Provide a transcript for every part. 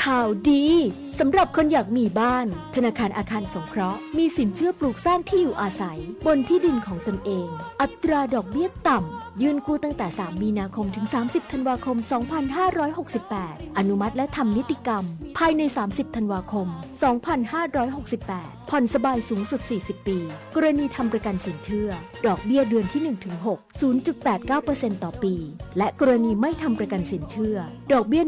ข่าวดีสำหรับคนอยากมีบ้านธนาคารอาคารสงเคราะห์มีสินเชื่อปลูกสร้างที่อยู่อาศัยบนที่ดินของตนเองอัตราดอกเบี้ยต่ำยื่นกู้ตั้งแต่3 มีนาคมถึง30 ธันวาคม 2568 อนุมัติและทำนิติกรรมภายใน 30 ธันวาคม 2568 ผ่อนสบายสูงสุด 40 ปี กรณีทำประกันสินเชื่อดอกเบี้ยเดือนที่ 1-6 0.89% ต่อปี และกรณีไม่ทำประกันสินเชื่อดอกเบี้ย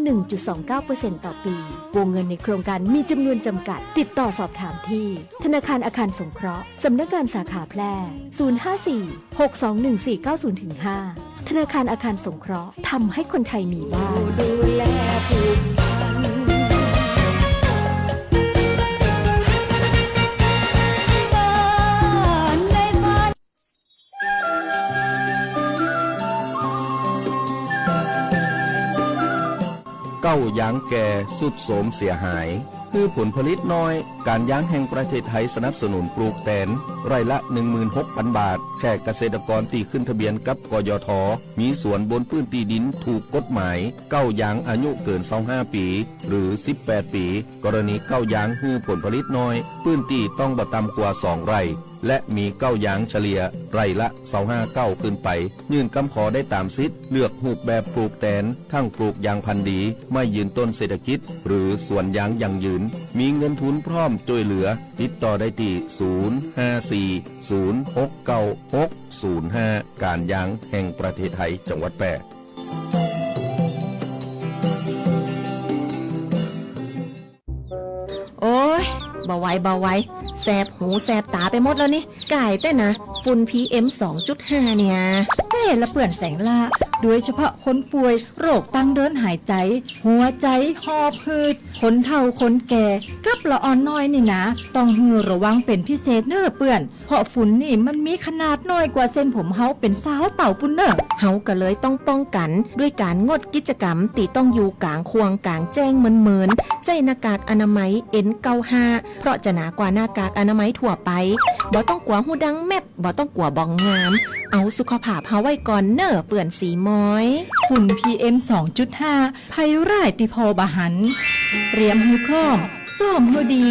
1.29% ต่อปีวงเงินในโครงการมีจำนวนจำกัดติดต่อสอบถามที่ธนาคารอาคารสงเคราะห์สำนักงานสาขาแพร่ 054-621-490-5 ธนาคารอาคารสงเคราะห์ทำให้คนไทยมีบ้านดูแลผูกพันบ้านในฝันเก้ายางแก่สุดโสมเสียหายคือผลผลิตน้อยการยางแห่งประเทศไทยสนับสนุนปลูกแตนไร่ละ 16,000 บาทแค่เกษตรกรที่ขึ้นทะเบียนกับกยทมีสวนบนพื้นที่ดินถูกกฎหมายเก้ายางอายุเกิน25 ปีหรือ18 ปีกรณีเก้ายางฮือผลผลิตน้อยพื้นที่ต้องบ่ต่ำกว่า2 ไร่และมีเก้ายางเฉลี่ยไร่ละ25 เก้าขึ้นไปยื่นคำขอได้ตามสิทธิ์เลือกรูปแบบปลูกแตนทั้งปลูกยางพันธุ์ดีไม่ยืนต้นเศรษฐกิจหรือสวนยางยั่งยืนมีเงินทุนพร้อมช่วยเหลือติดต่อได้ที่054-069-605การยางแห่งประเทศไทยจังหวัดแพร่โอ้ยเบาไว้แสบหูแสบตาไปหมดแล้วนี่กายแต่นะฝุ่น PM 2.5 เนี่ยเต้ละเปื่อนแสงล่าโดยเฉพาะคนป่วยโรคตั้งเดินหายใจ หัวใจหอบหืดคนเฒ่าคนแก่กับละอ่อนน้อยนี่นะต้องระวังเป็นพิเศษเน้อเปื่อนเพราะฝุ่นนี่มันมีขนาดน้อยกว่าเส้นผมเฮาเป็นสาวเต่าปุ่นเน้อเฮาก็เลยต้องป้องกันด้วยการงดกิจกรรมที่ต้องอยู่กลางควงกลางแจ้งเหมือนใจหน้ากากอนามัย N95 เพราะจะหนากว่าหน้ากากอนามัยทั่วไปบ่ต้องกลัวหูดังแมบบ่ต้องกลัวบ้องงามเอาสุขภาพเฮาไว้ก่อนเน้อเปื่อนสีม้อยฝุ่น PM 2.5 ภัยร้ายติพอบะหันเตรียมให้พร้อมซ่อมให้ดี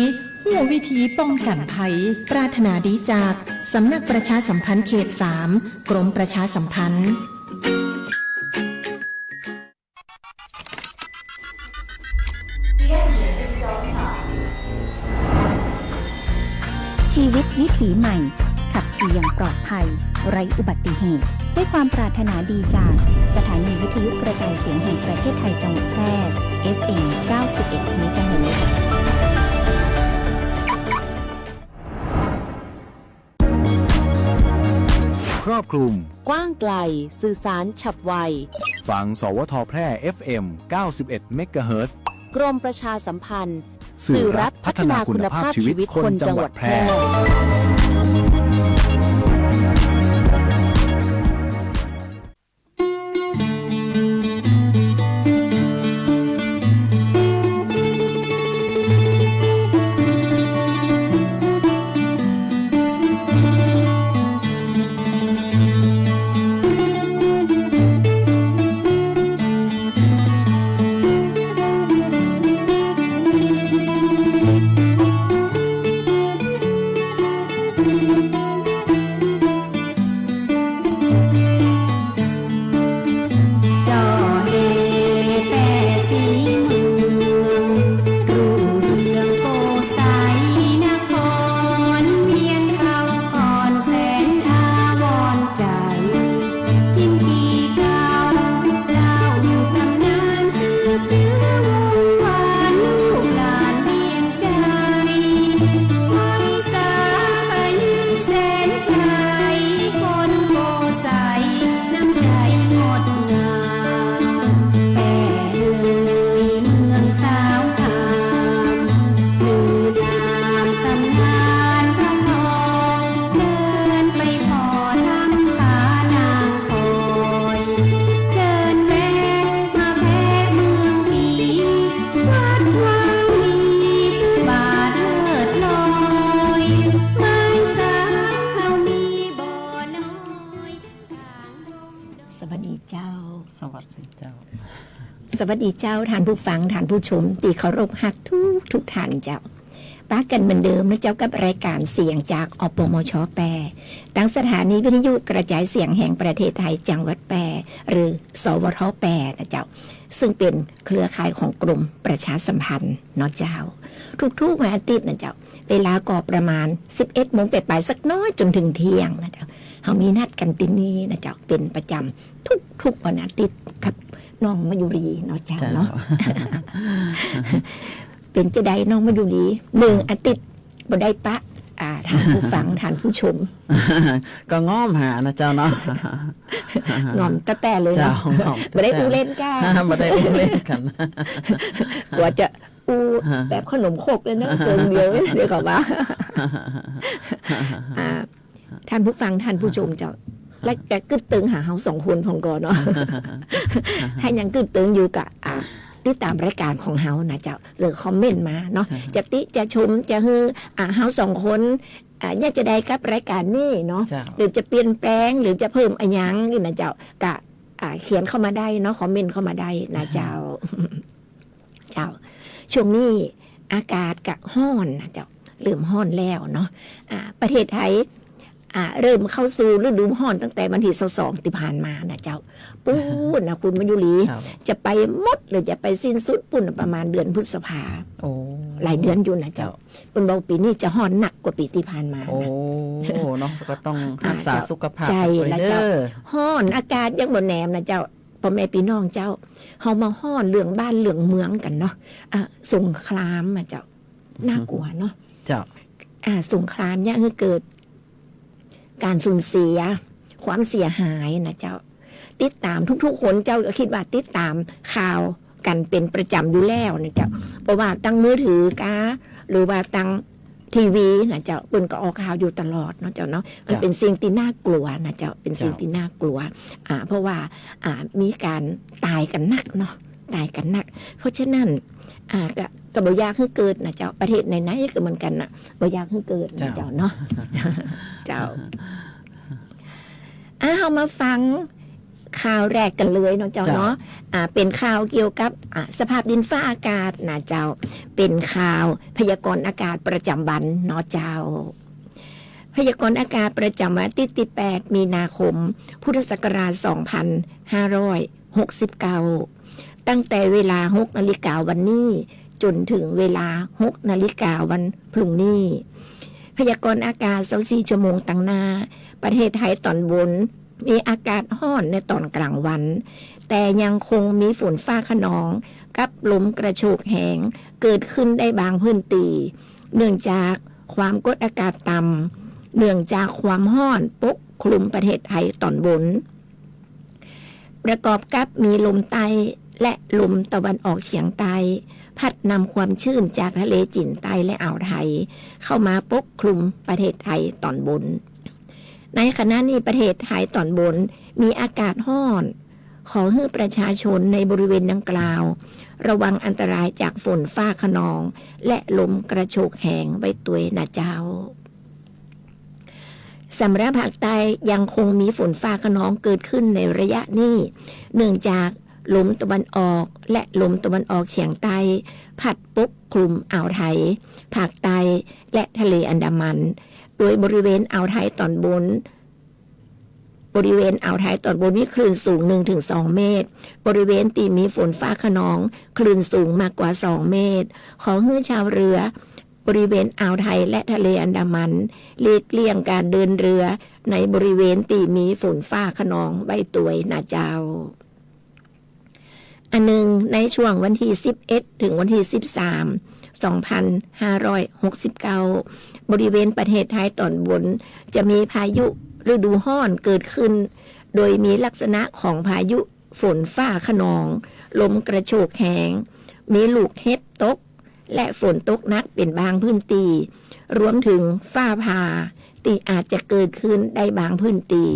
หัววิธีป้องกันภัยปรารถนาดีจากสำนักประชาสัมพันธ์เขต 3 กรมประชาสัมพันธ์ชีวิตวิถีใหม่ขับขี่อย่างปลอดภัยไร้อุบัติเหตุด้วยความปรารถนาดีจากสถานีวิทยุกระจายเสียงแห่งประเทศไทยจังหวัดแพร่ FM 91 เมกะเฮิรตซ์ครอบคลุมกว้างไกลสื่อสารฉับไวฟังสวทแพร่ FM 91 เมกะเฮิรตซ์กรมประชาสัมพันธ์สื่อรัฐพัฒนาคุณภาพชีวิตคนจังหวัดแพร่ สวัสดีเจ้าท่านผู้ฟังท่านผู้ชมตีเคารพฮักทุกท่านเจ้าป้ากันเหมือนเดิมนะเจ้ากับรายการเสียงจากอปมช.แปรตั้งสถานีวิทยุกระจายเสียงแห่งประเทศไทยจังหวัดแปรหรือสวท.แปรนะเจ้าซึ่งเป็นเครือข่ายของกรมประชาสัมพันธ์เนาะเจ้าทุกวันอาทิตย์นะเจ้าเวลาก็ประมาณ 11 โมงไปสักน้อยจนถึงเที่ยงนะเจ้าเขามีนัดกันที่นี่นะเจ้าเป็นประจำทุกวันอาทิตย์ครับน้องมายุรีเนาะเจ้าเนาะ เป็นจะได้น้องมายุรี1 อาทิตย์บ่ได้ปะท่านผู้ฟังท่านผู้ชม ก็ง้อมหานะเจ้าเนาะ งอมแต่เลย เจ้า เนาะ ง้อม บ่ได้อูเล่นกัน บ่ได้อูเล่นกัน กว่าจะอูแบบขนมโคกเลยเนาะเกินเดียวเดี๋ยวก่อนว่าท่านผู้ฟังท่านผู้ชมเจ้าและจะกึดตึงหาเฮา2 คนพองก่อนเนาะ ให้ยังกึดตึงอยู่กับติดตามรายการของเฮานะเจ้าหรือคอมเมนต์มาเนาะจะติจะชมจะฮือเฮา2 คนอยากจะได้กับรายการนี้เนาะหรือจะเปลี่ยนแปลงหรือจะเพิ่มอะไรยังนี่นะเจ้ากะเขียนเข้ามาได้เนาะคอมเมนต์เข้ามาได้นะเจ้า เจ้าช่วงนี้อากาศกะร้อนนะเจ้าเริ่มร้อนแล้วเนาะประเทศไทยเริ่มเข้าสู่ฤดูร้อนตั้งแต่วันที่22ที่ผ่านมานะเจ้าปูนนะคุณมายุรีจะไปหมดหรือจะไปสิ้นสุดปุ่นประมาณเดือนพฤษภาหลายเดือนอยู่นะเจ้าปุ่นบอกปีนี้จะร้อนหนักกว่าปีที่ผ่านมานะเนาะก็ต้องรักษาสุขภาพ ใจละเจ้าร้อนอากาศยังบ่แหนมนะเจ้าพ่อแม่พี่น้องเจ้าเฮามาร้อนเรื่องบ้านเรื่องเมืองกันเนาะสงครามอ่ะเจ้าน่ากลัวเนาะเจ้าสงครามเนี่ยคือเกิดการสูญเสียความเสียหายนะเจ้าติดตามทุกๆคนเจ้าก็คิดว่าติดตามข่าวกันเป็นประจำอยู่แล้วนะเจ้าเพราะว่าตั้งมือถือกาหรือว่าตั้งทีวีนะเจ้าเปิ้นก็ออกข่าวอยู่ตลอดเนาะเจ้าเนาะมันเป็นสิ่งที่น่ากลัวนะเจ้าเป็นสิ่งที่น่ากลัวเพราะว่ามีการตายกันนักเนาะตายกันนักเพราะฉะนั้นก็บ่อยากให้เกิดนะเจ้าประเทศไหนๆก็เหมือนกันนะบ่อยากให้เกิดนะเจ้าเนาะ เจ้าเอามาฟังข่าวแรกกันเลยเนาะเจ้าเนาะเป็นข่าวเกี่ยวกับสภาพดินฟ้าอากาศนะเจ้าเป็นข่าวพยากรณ์อากาศประจำวันเนาะเจ้าพยากรณ์อากาศประจำวันที่8 มีนาคมพุทธศักราช 2569ตั้งแต่เวลา 6 นาฬิกาวันนี้จนถึงเวลา 6 นาฬิกาวันพรุ่งนี้พยากรณ์อากาศ24 ชั่วโมงตั้งหน้าประเทศไทยตอนบนมีอากาศร้อนในตอนกลางวันแต่ยังคงมีฝนฟ้าคะนองกับลมกระโชกแห้งเกิดขึ้นได้บางพื้นที่เนื่องจากความกดอากาศต่ำเนื่องจากความร้อนปกคลุมประเทศไทยตอนบนประกอบกับมีลมใต้และลมตะวันออกเฉียงใต้พัดนำความชื้นจากทะเลจีนใต้และอ่าวไทยเข้ามาปกคลุมประเทศไทยตอนบนในขณะนี้ประเทศไทยตอนบนมีอากาศร้อนขอให้ประชาชนในบริเวณดังกล่าวระวังอันตรายจากฝนฟ้าคะนองและลมกระโชกแห้งไว้ตัวนะเจ้าสำหรับภาคใต้ยังคงมีฝนฟ้าคะนองเกิดขึ้นในระยะนี้เนื่องจากลมตะวันออกและลมตะวันออกเฉียงใต้พัดปกคลุมอ่าวไทยภาคใต้และทะเลอันดามันโดยบริเวณอ่าวไทยตอนบนมีคลื่นสูง 1-2 เมตรบริเวณที่มีฝนฟ้าคะนองคลื่นสูงมากกว่า2 เมตรขอให้ชาวเรือบริเวณอ่าวไทยและทะเลอันดามันหลีกเลี่ยงการเดินเรือในบริเวณที่มีฝนฟ้าคะนองไว้ตัวนะเจ้าอันหนึ่งในช่วงวันที่11ถึงวันที่13 2569บริเวณประเทศไทยตอนบนจะมีพายุฤดูร้อนเกิดขึ้นโดยมีลักษณะของพายุฝนฟ้าคะนองลมกระโชกแห้งมีลูกเห็บตกและฝนตกหนักเป็นบางพื้นที่รวมถึงฟ้าผ่าที่อาจจะเกิดขึ้นได้บางพื้นที่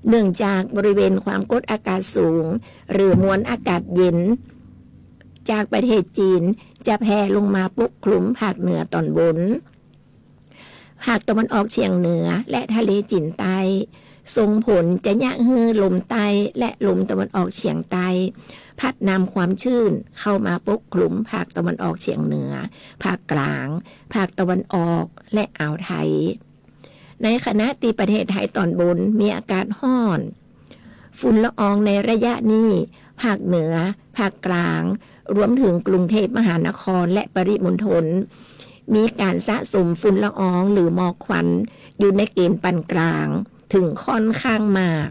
เนื่องจากบริเวณความกดอากาศสูงหรือมวลอากาศเย็นจากประเทศจีนจะแผ่ลงมาปกคลุมภาคเหนือตอนบนภาคตะวันออกเฉียงเหนือและทะเลจีนใต้ส่งผลจะยะฮือลมใต้และลมตะวันออกเฉียงใต้ พัดนำความชื้นเข้ามาปกคลุมภาคตะวันออกเฉียงเหนือภาคกลางภาคตะวันออกและอ่าวไทยในขณะที่ประเทศไทยตอนบนมีอากาศร้อนฝุ่นละอองในระยะนี้ภาคเหนือภาคกลางรวมถึงกรุงเทพมหานครและปริมณฑลมีการสะสมฝุ่นละอองหรือหมอกควันอยู่ในเกณฑ์ปานกลางถึงค่อนข้างมาก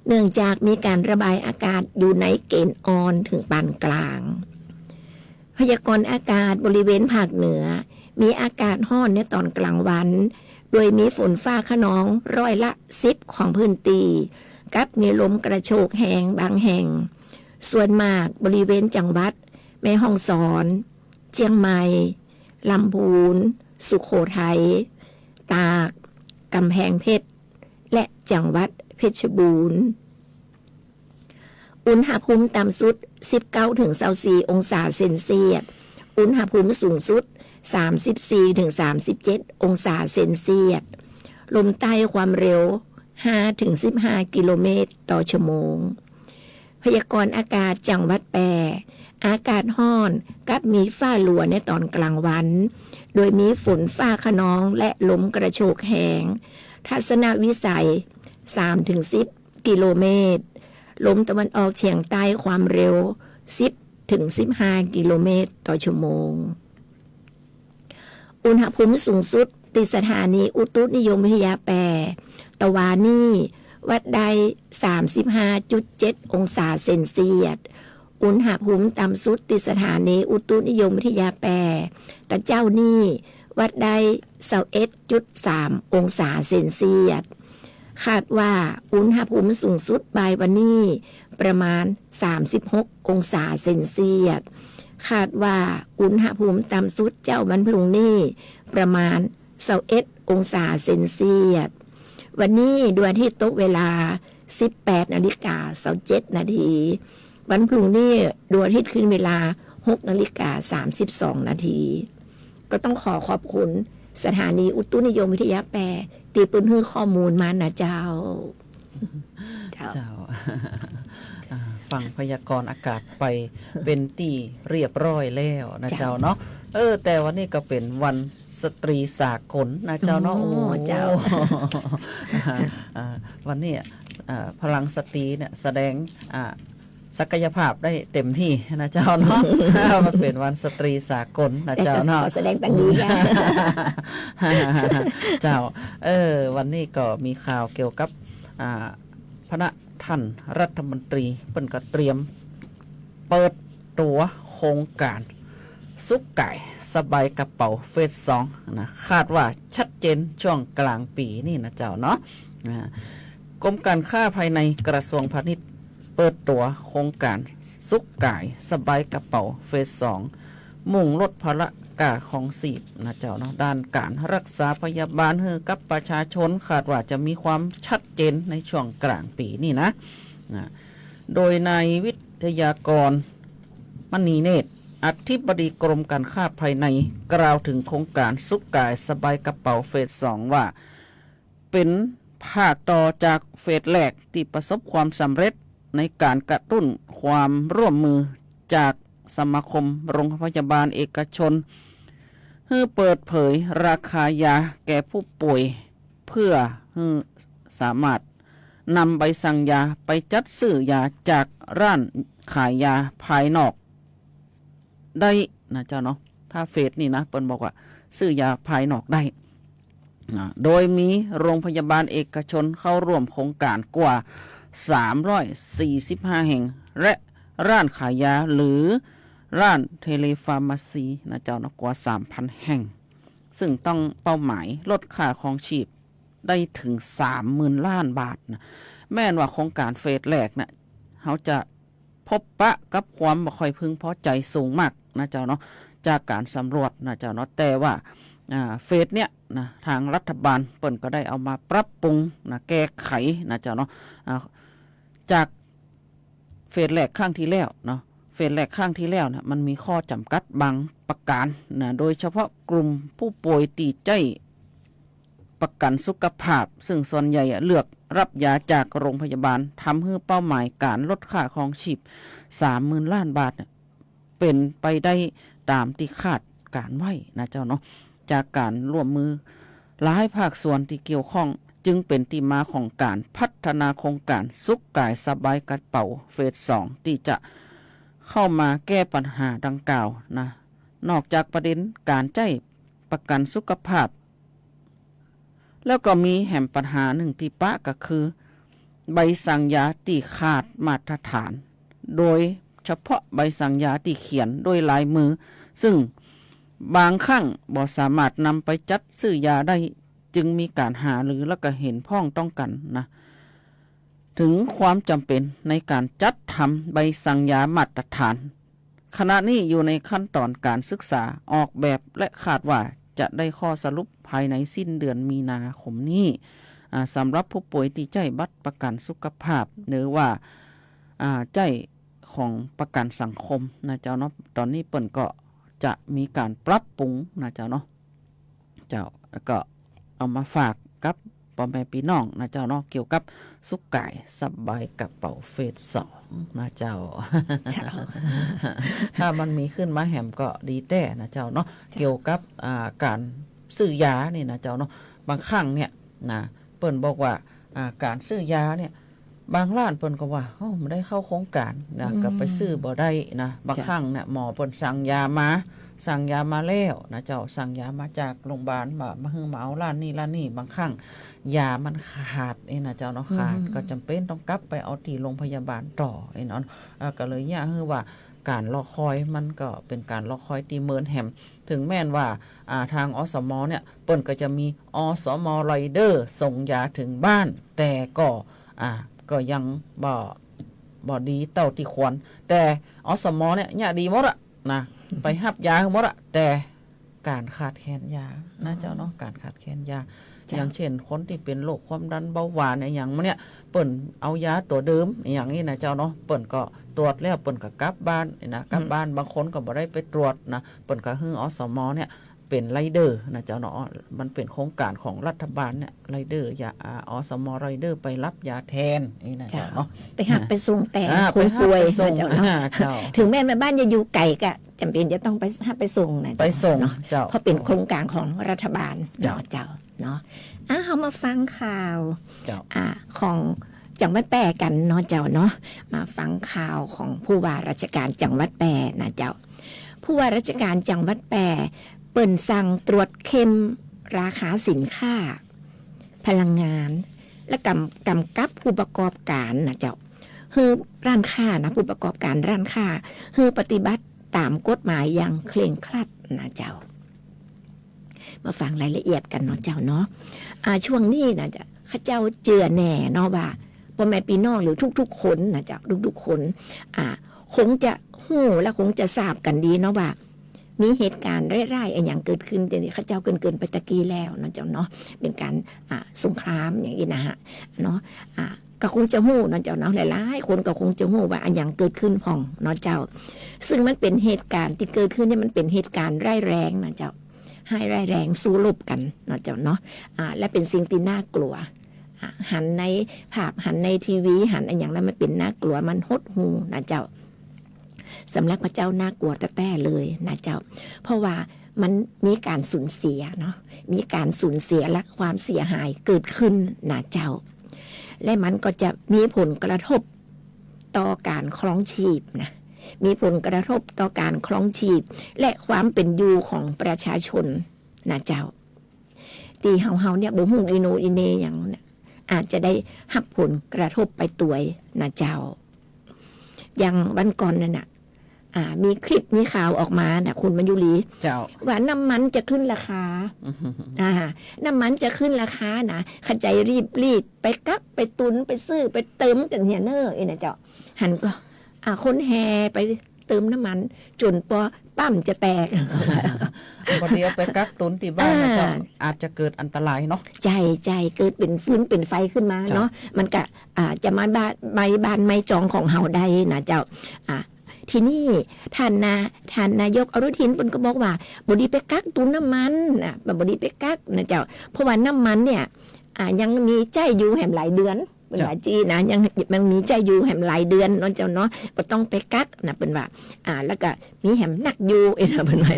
เนื่องจากมีการระบายอากาศอยู่ในเกณฑ์อ่อนถึงปานกลางพยากรณ์อากาศบริเวณภาคเหนือมีอากาศร้อนในตอนกลางวันโดยมีฝนฟ้าคะนอง10%ของพื้นที่กับมีลมกระโชกแห้งบางแห่งส่วนมากบริเวณจังหวัดแม่ฮ่องสอนเชียงใหม่ลำพูนสุโขทัยตากกำแพงเพชรและจังหวัดเพชรบูรณ์อุณหภูมิต่ำสุด 19-24 องศาเซนเซียสอุณหภูมิสูงสุด 34-37 องศาเซนเซียสลมใต้ความเร็ว 5-15 กิโลเมตรต่อชั่วโมงพยากรณ์อากาศจังหวัดแปรอากาศร้อนกับมีฟ้าหลัวในตอนกลางวันโดยมีฝนฟ้าคะนองและลมกระโชกแห้งทัศนวิสัย 3-10 กิโลเมตรลมตะวันออกเฉียงใต้ความเร็ว 10-15 กิโลเมตรต่อชั่วโมงอุณหภูมิสูงสุดที่สถานีอุตุนิยมวิทยาแปรตะวานี่วัดได้ 35.7 องศาเซนเซียสอุณหภูมิต่ำสุดที่สถานีอุตุนิยมวิทยาแปรตะเจ้านี่วัดได้ 21.3 องศาเซนเซียสคาดว่าอุณหภูมิสูงสุดบ่ายวันนี้ประมาณ 36 องศาเซนเซียสคาดว่าอุณหภูมิต่ำสุดเจ้าวันพรุ่งนี้ประมาณ 21 องศาเซนเซียสวันนี้ดวงอาทิตย์ตกเวลา 18:27 นาทีวันพรุ่งนี้ดวงอาทิตย์ขึ้นเวลา 6:32 นาทีก็ต้องขอบคุณสถานีอุตุนิยมวิทยาแปรตีปืนฮื้อข้อมูลมานะเจ้า ฟังพยากรณ์อากาศไปเป็นตีเรียบร้อยแล้วนะเจ้าเนาะแต่วันนี้ก็เป็นวันสตรีสากลนะเจ้าเนาะโอ้เจ้า วันนี้พลังสตรีเนี่ยแสดงศักยภาพได้เต็มที่นะเจ้าเนาะ มันเป็นวันสตรีสากลนะเจ้าเนาะแสดงตั้งดีค่ะ เจ้าวันนี้ก็มีข่าวเกี่ยวกับพระท่านรัฐมนตรีเพิ่นก็เตรียมเปิดตัวโครงการซุกไก่สบายกระเป๋าเฟส 2นะคาดว่าชัดเจนช่วงกลางปีนี่นะเจ้าเนาะกรมการค้าภายในกระทรวงพาณิชย์เปิดตัวโครงการซุกไก่สบายกระเป๋าเฟส 2มุ่งลดภาระกาของสีบนะเจ้าเนาะด้านการรักษาพยาบาลให้กับประชาชนคาดว่าจะมีความชัดเจนในช่วงกลางปีนี่นะโดยนายวิทยากรมณีเนตรอธิบดีกรมการค้าภายในกล่าวถึงโครงการซุกไก่สบายกระเป๋าเฟส 2ว่าเป็นภาคต่อจากเฟสแรกที่ประสบความสำเร็จในการกระตุ้นความร่วมมือจากสมาคมโรงพยาบาลเอกชนเพื่อเปิดเผยราคายาแก่ผู้ป่วยเพื่อสามารถนำใบสั่งยาไปจัดซื้อยาจากร้านขายยาภายนอกได้นะเจ้าเนาะถ้าเฟสนี่นะเปิ้นบอกว่าซื้อยาภายนอกได้โดยมีโรงพยาบาลเอกชนเข้าร่วมโครงการกว่า345แห่งและร้านขายยาหรือร้านเทเลฟาร์มาซีนะเจ้าเนาะกว่า 3,000 แห่งซึ่งต้องเป้าหมายลดค่าของชีพได้ถึง 30,000 ล้านบาทนะแม้นว่าโครงการเฟสแรกนะเขาจะพบปะกับความบ่ค่อยพึงพอใจสูงมากนะเจ้าเนาะจากการสำรวจนะเจ้าเนาะแต่ว่าเฟสเนี้ยนะทางรัฐบาลเปิ่นก็ได้เอามาปรับปรุงนะแก้ไขนะเจ้าเนาะจากเฟสแรกข้างที่แล้วเนาะเฟสแรกข้างที่แล้วนะมันมีข้อจำกัดบางประการนะโดยเฉพาะกลุ่มผู้ป่วยตีใจประกันสุขภาพซึ่งส่วนใหญ่เลือก รับยาจากโรงพยาบาลทำให้เป้าหมายการลดค่าครองชีพ 30,000 ล้านบาทเป็นไปได้ตามที่คาดการไว้นะเจ้าเนาะจากการร่วมมือหลายภาคส่วนที่เกี่ยวข้องจึงเป็นที่มาของการพัฒนาโครงการสุขกายสบายกระเป๋าเฟส 2 ที่จะเข้ามาแก้ปัญหาดังกล่าวนะนอกจากประเด็นการจ่ายประกันสุขภาพแล้วก็มีแหมปัญหาหนึ่งที่ปะก็คือ ใบสั่งยาที่ขาดมาตรฐานโดยเฉพาะใบสั่งยาที่เขียนด้วยลายมือซึ่งบางครั้งบ่สามารถนำไปจัดซื้อยาได้จึงมีการหาหรือแล้วก็เห็นพ้องต้องกันนะถึงความจำเป็นในการจัดทำใบสั่งยามาตรฐานขณะนี้อยู่ในขั้นตอนการศึกษาออกแบบและคาดว่าจะได้ข้อสรุปภายในสิ้นเดือนมีนาคมนี้สำหรับผู้ป่วยที่ใจบัตรประกันสุขภาพหรือว่าใจของประกันสังคมนะเจ้าเนาะตอนนี้เปิ่นก็จะมีการปรับปรุงนะเจ้าเนาะเจ้าก็เอามาฝากกับพ่อแม่พี่น้องนะเจ้าเนาะเกี่ยวกับสุขกายสบายกระเป๋าเฟส 2นะเจ้า ถ้ามันมีขึ้นมาแหมก็ดีแต่นะเจ้าเนาะเกี่ยวกับการซื้อยานี่นะเจ้าเนาะบางครั้งเนี่ยนะเปิ้นบอกว่าการซื้อยาเนี่ยบางร้านเปิ้นก็ว่าไม่ได้เข้าโครงการนะก็ไปซื้อบ่ได้นะบางครั้งเนี่ยหมอเปิ้นสั่งยามาแล้วนะเจ้าสั่งยามาจากโรงพยาบาลมาฮือมาเอาร้านนี้บางครั้งยามันขาดนี่นะเจ้าเนาะขาดก็จำเป็นต้องกลับไปเอาที่โรงพยาบาลต่อไอ้เนาะก็เลยเนี่ยคือว่าการรอคอยมันก็เป็นการรอคอยตีเมินแหมถึงแม้นว่าทางอสมเนี่ยเปิ้นก็จะมีอสมไรเดอร์ส่งยาถึงบ้านแต่ก็ยังบ่ดีเต่าที่ควรแต่อสมเนี่ยดีหมดอะนะไปหับยาหมดอะแต่การขาดแคลนยานะเจ้าเนาะการขาดแคลนยาอย่างเช่นคนที่เป็นโรคความดันเบาหวานอย่างมันเนี่ยเปิ่นเอายาตัวเดิมอย่างนี้นะเจ้าเนาะเปิ่นก็ตรวจแล้วเปิ่นก็กลับบ้านนะกลับบ้านบางคนก็บ่ได้ไปตรวจนะเปิ่นก็ฮืออสมเนี่ยเป็นไรเดอร์นะเจ้าเนาะมันเป็นโครงการของรัฐบาลเนี่ยไรเดอร์ยาอสมไรเดอร์ไปรับยาแทนนี่นะเจ้าเนาะไปหักไปส่งแต่คนป่วยนะเจ้าเนาะถึงแม้แม่บ้านจะอยู่ไกลก็จำเป็นจะต้องไปหักไปส่งนะไปส่งเจ้าเพราะเป็นโครงการของรัฐบาลเจ้าเนาะเขามาฟังข่าวของจังหวัดแปรกันเนาะเจ้าเนาะมาฟังข่าวของผู้ว่าราชการจังหวัดแปรนะเจ้าผู้ว่าราชการจังหวัดแปรเปิ่นสั่งตรวจเข้มราคาสินค้าพลังงานและกำกับผู้ประกอบการนะเจ้าคือร้านค้านะผู้ประกอบการร้านค้าคือปฏิบัติตามกฎหมายอย่างเคร่งครัดนะเจ้ามาฟังรายละเอียดกันเนาะเจ้าเนาะช่วงนี้นะจะข้าเจ้าเจือแน่เนาะว่าพ่อแม่พี่น้องหรือทุกๆคนนะเจ้าทุกๆคนคงจะหู้และคงจะทราบกันดีเนาะว่ามีเหตุการณ์ร้ายๆอย่างเกิดขึ้นแต่ข้าเจ้าเกินไปตะกี้แล้วนะเจ้าเนาะเป็นการสงครามอย่างนี้นะฮะเนาะก็คงจะหู้นะเจ้าเนาะหลายๆคนก็คงจะหู้ว่าอย่างเกิดขึ้นพ่องเนาะเจ้าซึ่งมันเป็นเหตุการณ์ที่เกิดขึ้นเนี่ยมันเป็นเหตุการณ์ร้ายแรงนะเจ้าให้ร้ายแรงสู้รบกันเนาะเจ้าเนาะและเป็นสิ่งที่น่ากลัวหันในภาพหันในทีวีหันอย่างนั้นมันเป็นน่ากลัวมันหดหูนะเจ้าสำหรับพระเจ้าน่ากลัวแต่เลยนะเจ้าเพราะว่ามันมีการสูญเสียเนาะมีการสูญเสียและความเสียหายเกิดขึ้นนะเจ้าและมันก็จะมีผลกระทบต่อการครองชีพนะมีผลกระทบต่อการครองชีพและความเป็นอยู่ของประชาชนนะเจ้าตีเฮาเนี่ยบ่ฮู้อีโนอีเนอย่างอาจจะได้รับผลกระทบไปตัวนะเจ้าอย่างวันก่อนนั่นน่ะมีคลิปมีข่าวออกมานะคุณมัญยุรีว่าน้ำมันจะขึ้นราคาน้ำมันจะขึ้นราคานะขจายรีบไปกักไปตุนไปซื้อไปเติมกันเฮียเนอร์นะเจ้าหันก็คนแห่ไปเติมน้ำมันจนปอปั๊มจะแตกพอดีเอาไปกักตุนที่บ้านนะเจ้าอาจจะเกิดอันตรายเนาะใจเกิดเป็นฟืนเป็นไฟขึ้นมาเนาะมันก็จะมาบานไม่จองของเฮาได้นะเจ้าทีนี้ท่านนายกอนุทินเพิ่นก็บอกว่าบ่ดีไปกักตุนน้ำมันบดีไปกักนะเจ้าเพราะว่าน้ำมันเนี่ย ยังมีใจอยู่แหมหลายเดือนเป็นว่าจีนะยังมันมีใจอยู่แหมหลายเดือนเนาะเจ้าเนาะบ่ต้องไปกักนะเป็นว่าแล้วก็มีแหมนักอยู่นะเป็นว่า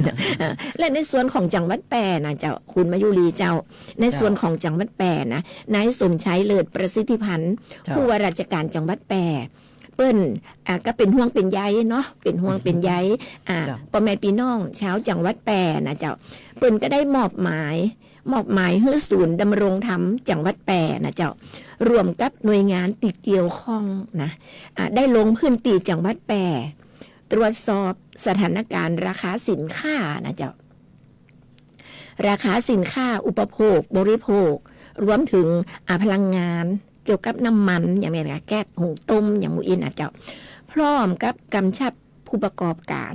และในส่วนของจังหวัดแปรนะเจ้าคุณมายุรีเจ้าในส่วนของจังหวัดแปรนะนายสมชัยเลิศประสิทธิพันธ์ผู้ว่าราชการจังหวัดแปรเปิ้นก็เป็นห่วงเป็นใยเนาะเป็นห่วงเป็นใยพ่อแม่พี่น้องชาวจังหวัดแปรนะเจ้าเปิ้นก็ได้มอบหมายให้ศูนย์ดำรงธรรมจังหวัดแปรนะเจ้ารวมกับหน่วยงานที่เกี่ยวข้องนะได้ลงพื้นที่จังหวัดแปรตรวจสอบสถานการณ์ราคาสินค้านะเจ้าราคาสินค้าอุปโภคบริโภครวมถึงพลังงานเกี่ยวกับน้ำมันอย่างนี้นะแก๊สหุงต้มอย่างมูอินนะเจ้าพร้อมกับกำชับผู้ประกอบการ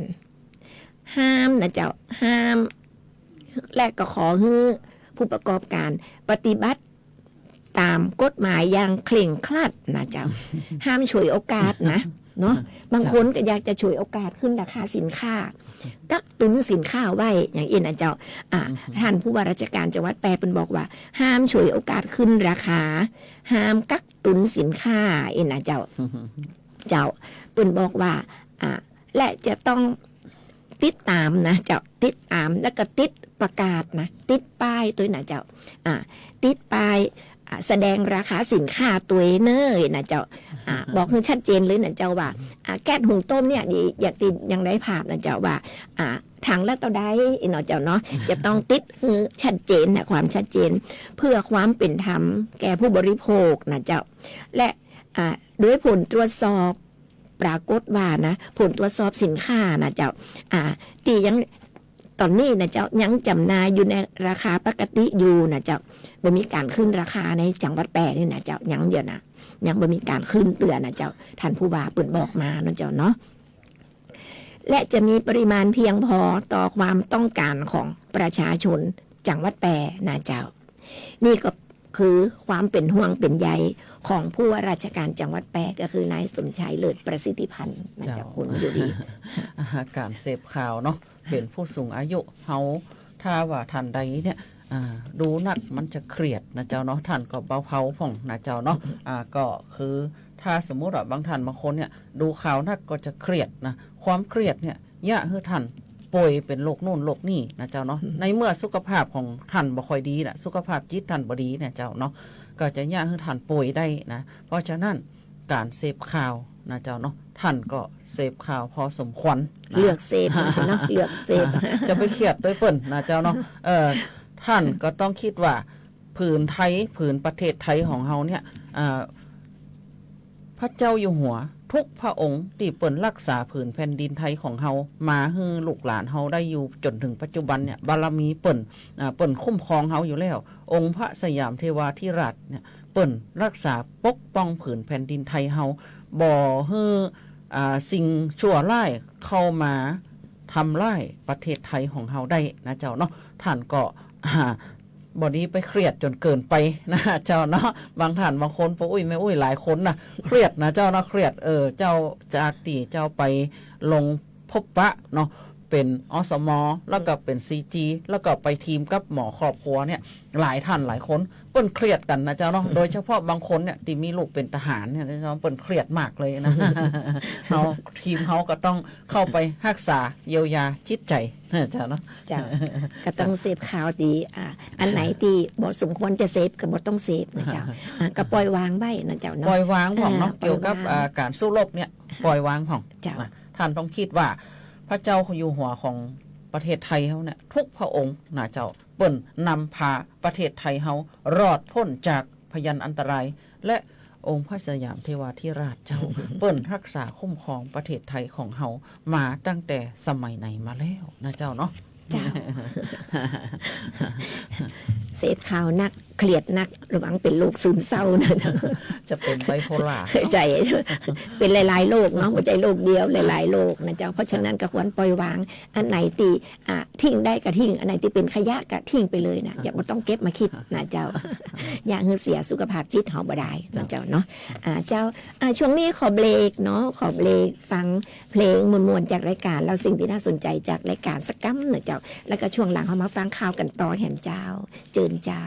ห้ามนะเจ้าห้ามและก็ขอให้ผู้ประกอบการปฏิบัติตามกฎหมายอย่างเคร่งครัดนะเจ้า ห้ามฉวยโอกาสนะเนาะบางคนก็อยากจะฉวยโอกาสขึ้นราคาสินค้ากักตุนสินค้าไว้อย่างนี้นะเจ้าท่านผู้ว่าราชการจังหวัดแปรเป็นบอกว่าห้ามฉวยโอกาสขึ้นราคาห้ามกักตุนสินค้านะเจ้าเป็นบอกว่าและจะต้องติดตามนะเจ้าติดตามแล้วก็ติดประกาศนะติดป้ายตัวนะเจ้าติดป้ายแสดงราคาสินค้าตัวเนยนะเจ้าบอกให้ชัดเจนเลยนะเจ้าว่าแก๊สหุงต้มเนี่ยอยากติดยังได้ภาพนะเจ้าว่าถังละต่อได้เนาะเจ้าเนาะจะต้องติดให้ชัดเจนนะความชัดเจนเพื่อความเป็นธรรมแก่ผู้บริโภคนะเจ้าและด้วยผลตรวจสอบปรากฏว่านะผลตรวจสอบสินค้านะเจ้าตียังตอนนี้นะเจ้ายังจำหน่ายอยู่ในราคาปกติอยู่นะเจ้าบ่มีการขึ้นราคาในจังหวัดแปรนี่นะเจ้ายังเดียวนะยังบ่มีการขึ้นเตือนนะเจ้าท่านผู้ว่าเปิ่นบอกมานะเจ้าเนาะและจะมีปริมาณเพียงพอต่อความต้องการของประชาชนจังหวัดแปรนะเจ้านี่ก็คือความเป็นห่วงเป็นใยของผู้ว่าราชการจังหวัดแปรก็คือนายสมชัยเลิศประสิทธิพันธ์นะเจ้าคุณอยู่ดีการเสพข่าวเนาะเป็นผู้สูงอายุเขาถ้าว่าท่านใดเนี่ยดูนักมันจะเครียดนะเจ้าเนาะท่านก็เบาเผาผ่องนะเจ้าเนาะก็คือถ้าสมมุติว่าบางท่านบางคนเนี่ยดูข่าวนักก็จะเครียดนะความเครียดเนี่ยยะให้ท่านป่วยเป็นโรคโน่นโรคนี่นะเจ้าเนาะในเมื่อสุขภาพของท่านบ่ค่อยดีนะสุขภาพจิตท่านบ่ดีเนี่ยเจ้าเนาะก็จะยะให้ท่านป่วยได้นะเพราะฉะนั้นการเสพข่าวนะเจ้าเนาะท่านก็เสพข่าวพอสมควรเลือกเสพนะเจ้าเนาะเลือกเสพจะไปเครียดด้วยเปิ้นนะเจ้าเนาะท่านก็ต้องคิดว่าผืนไทยผืนประเทศไทยของเฮาเนี่ยพระเจ้าอยู่หัวทุกพระองค์ที่เปิ้นรักษาผืนแผ่นดินไทยของเฮามาให้ลูกหลานเฮาได้อยู่จนถึงปัจจุบันเนี่ยบารมีเปิ้นคุ้มครองเฮาอยู่แล้วองค์พระสยามเทวาธิราชเนี่ยเปิ้นรักษาปกป้องผืนแผ่นดินไทยเฮาบ่ให้สิ่งชั่วร้ายเข้ามาทำร้ายประเทศไทยของเฮาได้นะเจ้าเนาะท่านก็บอดี้ไปเครียดจนเกินไปนะเจ้าเนาะบางท่านบางคนปอุ้ยไม่อุ้ยหลายคนนะเครียดนะเจ้าเนาะเครียดเจ้าจากตีเจ้าไปลงพบปะเนาะเป็นอสมแล้วก็เป็นCGแล้วก็ไปทีมกับหมอครอบครัวเนี่ยหลายท่านหลายคนเปิ้นเครียดกันนะเจ้าเนาะโดยเฉพาะบางคนเนี่ยที่มีลูกเป็นทหารเนี่ยเจ้าเปิ้นเครียดมากเลยนะเฮาทีมเฮาก็ต้องเข้าไปรักษาเยียวยาจิตใจเจ้าเนาะเจ้าก็ต้องเสพข่าวดีอันไหนที่บ่สมควรจะเสพก็บ่ต้องเสพนะเจ้าก็ปล่อยวางไว้นะเจ้าเนาะปล่อยวางของเนาะเกี่ยวกับการสู้รบเนี่ยปล่อยวางของท่านต้องคิดว่าพระเจ้าอยู่หัวของประเทศไทยเฮาเนี่ยทุกพระองค์นะเจ้าเปิ้นนำพาประเทศไทยเฮารอดพ้นจากพยันอันตรายและองค์พระสยามเทวาธิราชเจ้า เปิ้นรักษาคุ้มครองประเทศไทยของเฮามาตั้งแต่สมัยไหนมาแล้วนะเจ้าเนาะเจ้า เสพข่าวนักเครียดนักระวังเป็นโรคซึมเศร้านะจะเป็นไบโพล่าใจเป็นหลายๆโรคเนาะหัวใจโรคเดียวหลายๆโรคนะเจ้าเพราะฉะนั้นก็ควรปล่อยวางอันไหนตีทิ้งได้ก็ทิ้งอันไหนที่เป็นขยะก็ทิ้งไปเลยนะอย่าบ่ต้องเก็บมาคิดนะเจ้าอย่าให้เสียสุขภาพจิตเฮาบ่ได้นะเจ้าเนาะเจ้าช่วงนี้ขอเบรกเนาะขอเบรกฟังเพลงมวลๆจากรายการเราสิ่งที่น่าสนใจจากรายการสักกั๊มนะเจ้าแล้วก็ช่วงหลังเฮามาฟังข่าวกันต่อแห่งเจ้าเจิญเจ้า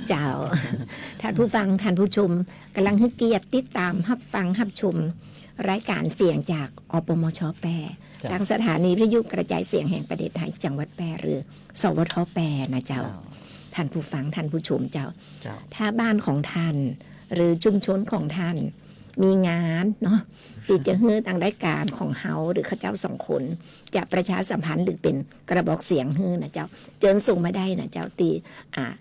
เจ้า ท่านผู้ฟังท่านผู้ชมกำลังให้เกียรติติดตามรับฟังรับชมรายการเสียงจากอปมช.แปรทางสถานีวิทยุกระจายเสียงแห่งประเทศไทยจังหวัดแปรหรือสวท.แปรนะเจ้าท่านผู้ฟังท่านผู้ชมเจ้าถ้าบ้านของท่านหรือชุมชนของท่านมีงานเนาะติดจะเฮือทางรายการของเฮาหรือข้าเจ้าสองคนจะประชาสัมพันธ์หรือเป็นกระบอกเสียงเฮือนะเจ้าเจิญส่งมาได้นะเจ้าตี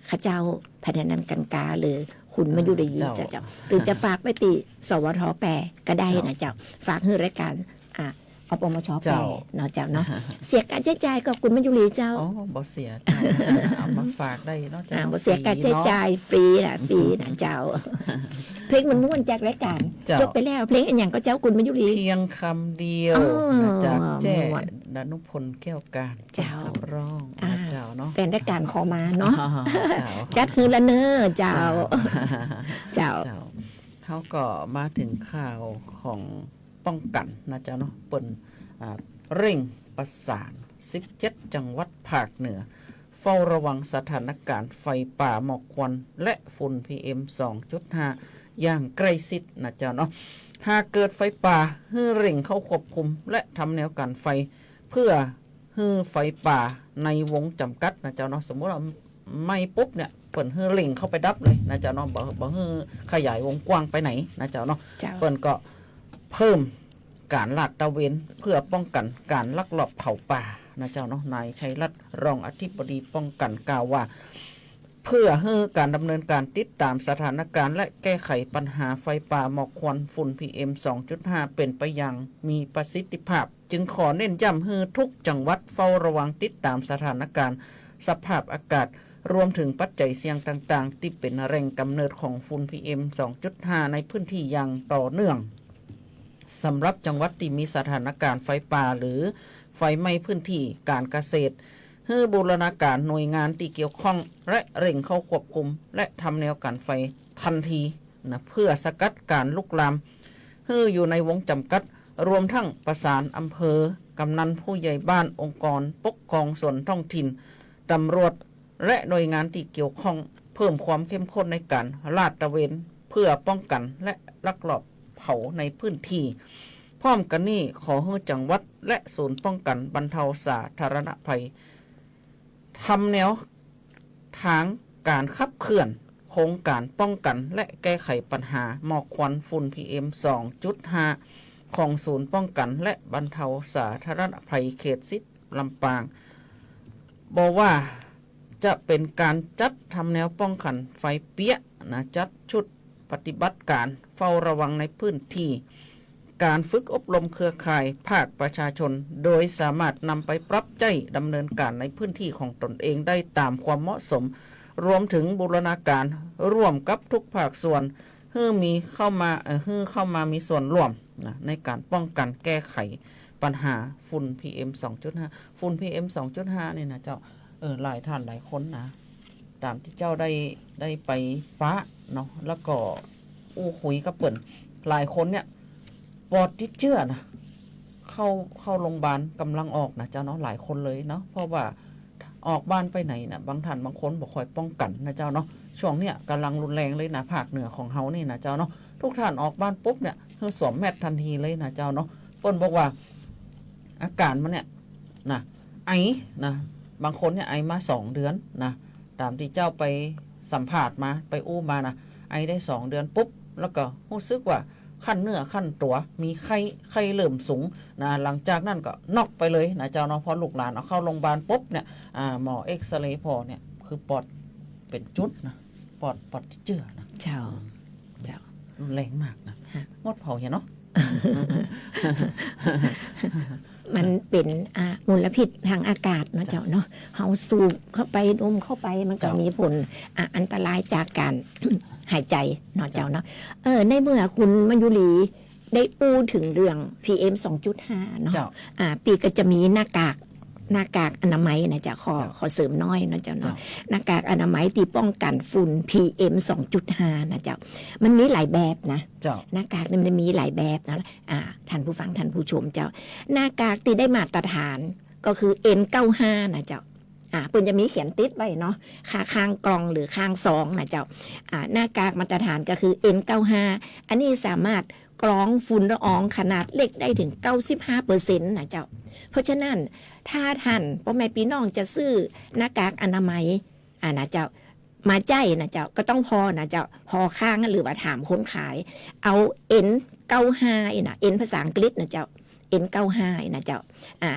ข้าเจ้าพัฒนันกันกาหรือคุณมายุรีเจ้าหรือจะฝากไปติสวท.แปรก็ได้นะเจ้าฝากเฮือรายการอปมช.แปรเนาะเจ้าเนาะเสียการใช้จ่ายกับคุณมายุรีเจ้าบ่เสียเอามาฝากได้เนาะเจ้าบ่เสียการใช้จ่ายฟรีนะเจ้าเพลงมันม่วนจากรายการจบไปแล้วเพลงอันอย่างก็เจ้าคุณมายุรีเพียงคำเดียวจากแจ้ดนุพลแก้วการเจ้าร้องเจ้าเนาะแฟนรายการขอมาเนาะจัดฮือละเนอเจ้าเขาก็มาถึงข่าวของป้องกันนะเจ้าเนาะเปิ่นเร่งประสาน17จังหวัดภาคเหนือเฝ้าระวังสถานการณ์ไฟป่าหมอกควันและฝุ่น PM 2.5 อย่างใกล้ชิดนะเจ้าเนาะหากเกิดไฟป่าให้เร่งเข้าควบคุมและทำแนวกันไฟเพื่อให้ไฟป่าในวงจำกัดนะเจ้าเนาะสมมติว่าไม่ปุ๊บเนี่ยเปิ่นให้เร่งเข้าไปดับเลยนะเจ้าเนาะบ่ให้ขยายวงกว้างไปไหนนะเจ้าเนาะเปิ่นก็เพิ่มการลาดตระเวนเพื่อป้องกันการลักลอบเผาป่านะเจ้าเนาะนายชัยรัตน์รองอธิบดีป้องกันกล่าวว่าเพื่อให้การดำเนินการติดตามสถานการณ์และแก้ไขปัญหาไฟป่าหมอกควันฝุ่น PM 2.5 เป็นไปอย่างมีประสิทธิภาพจึงขอเน้นย้ำให้ทุกจังหวัดเฝ้าระวังติดตามสถานการณ์สภาพอากาศรวมถึงปัจจัยเสี่ยงต่างๆที่เป็นแหล่งกำเนิดของฝุ่น PM 2.5 ในพื้นที่อย่างต่อเนื่องสำหรับจังหวัดที่มีสถานการณ์ไฟป่าหรือไฟไหม้พื้นที่การเกษตรให้บูรณาการหน่วยงานที่เกี่ยวข้องและเร่งเข้าควบคุมและทำแนวการไฟทันทีนะเพื่อสกัดการลุกลามให้อยู่ในวงจำกัดรวมทั้งประสานอำเภอกำนันผู้ใหญ่บ้านองค์กรปกครองส่วนท้องถิ่นตำรวจและหน่วยงานที่เกี่ยวข้องเพิ่มความเข้มข้นในการลาดตระเวนเพื่อป้องกันและลักลอบเผาในพื้นที่พร้อมกันนี้ขอให้จังหวัดและศูนย์ป้องกันบรรเทาสาธารณภัยทำแนวทางการขับเคลื่อนโครงการป้องกันและแก้ไขปัญหาหมอกควันฝุ่น PM 2.5 ของศูนย์ป้องกันและบรรเทาสาธารณภัยเขต10ลำปางบอกว่าจะเป็นการจัดทำแนวป้องกันไฟเปี้ยนะจัดชุดปฏิบัติการเฝ้าระวังในพื้นที่การฝึกอบรมเครือข่ายภาคประชาชนโดยสามารถนำไปปรับใช้ดำเนินการในพื้นที่ของตนเองได้ตามความเหมาะสมรวมถึงบูรณาการร่วมกับทุกภาคส่วนให้เข้ามามีส่วนร่วมนะในการป้องกันแก้ไขปัญหาฝุ่น PM 2.5 ฝุ่น PM 2.5 นี่นะเจ้าหลายท่านหลายคนนะตามที่เจ้าได้ไปฟ้าเนาะแล้วก็คุยกับเปิ่นหลายคนเนี่ยปอดติดเชื้อนะเข้าโรงพยาบาลกำลังออกนะเจ้าเนาะหลายคนเลยเนาะเพราะว่าออกบ้านไปไหนนะบางท่านบางคนบอกคอยป้องกันนะเจ้าเนาะช่วงเนี้ยกำลังรุนแรงเลยนะภาคเหนือของเฮานี่นะเจ้าเนาะทุกท่านออกบ้านปุ๊บเนี่ยคือสวมแมสทันทีเลยนะเจ้าเนาะเปิ้นบอกว่าอาการมันเนี่ยนะไอนะบางคนเนี่ยไอมา2 เดือนนะตามที่เจ้าไปสัมภาษณ์มาไปอู้มานะไอได้2 เดือนปุ๊บแล้วก็รู้สึกว่าขั้นเนื้อขั้นตัวมีไข้เริ่มสูงนะหลังจากนั้นก็น็อกไปเลยนะเจ้าเนาะพอลูกหลานเอาเข้าโรงพยาบาลปุ๊บเนี่ยหมอเอ็กซเรย์พอเนี่ยคือปอดเป็นจุดนะปอดเจือนะเจ้ารุนแรงมากนะงดเผาเนาะ มันเป็นมลพิษทางอากาศเนาะเจ้าเนาะเฮาสูบเข้าไปดมเข้าไปมันก็มีผลอันตรายจากการ หายใจเนาะเจ้าเนาะในเมื่อคุณมายุรีได้พูดถึงเรื่อง PM 2.5 เนาะปีก็จะมีหน้ากากอนามัยนะจ๊ะขอเสริมน้อยนะเจ้าเนาะหน้ากากอนามัยที่ป้องกันฝุ่น PM 2.5 นะเจ้ามันมีหลายแบบนะหน้ากากนี่มันมีหลายแบบนะท่านผู้ฟังท่านผู้ชมเจ้าหน้ากากที่ได้มาตรฐานก็คือ N95 นะเจ้า เปิ้นจะมีเขียนติดไว้เนาะข้างกล่องหรือข้างซองนะเจ้าหน้ากากมาตรฐานก็คือ N95 อันนี้สามารถกรองฝุ่นละอองขนาดเล็กได้ถึง 95% นะเจ้าเพราะฉะนั้นถ้าท่านพ่อแม่พี่น้องจะซื้อหน้ากากอนามัยนะเจ้ามาใจนะเจ้าก็ต้องพอนะเจ้าพอข้างหรือว่าถามคนขายเอา N95 นะ N ภาษาอังกฤษนะเจ้า N95 นะเจ้า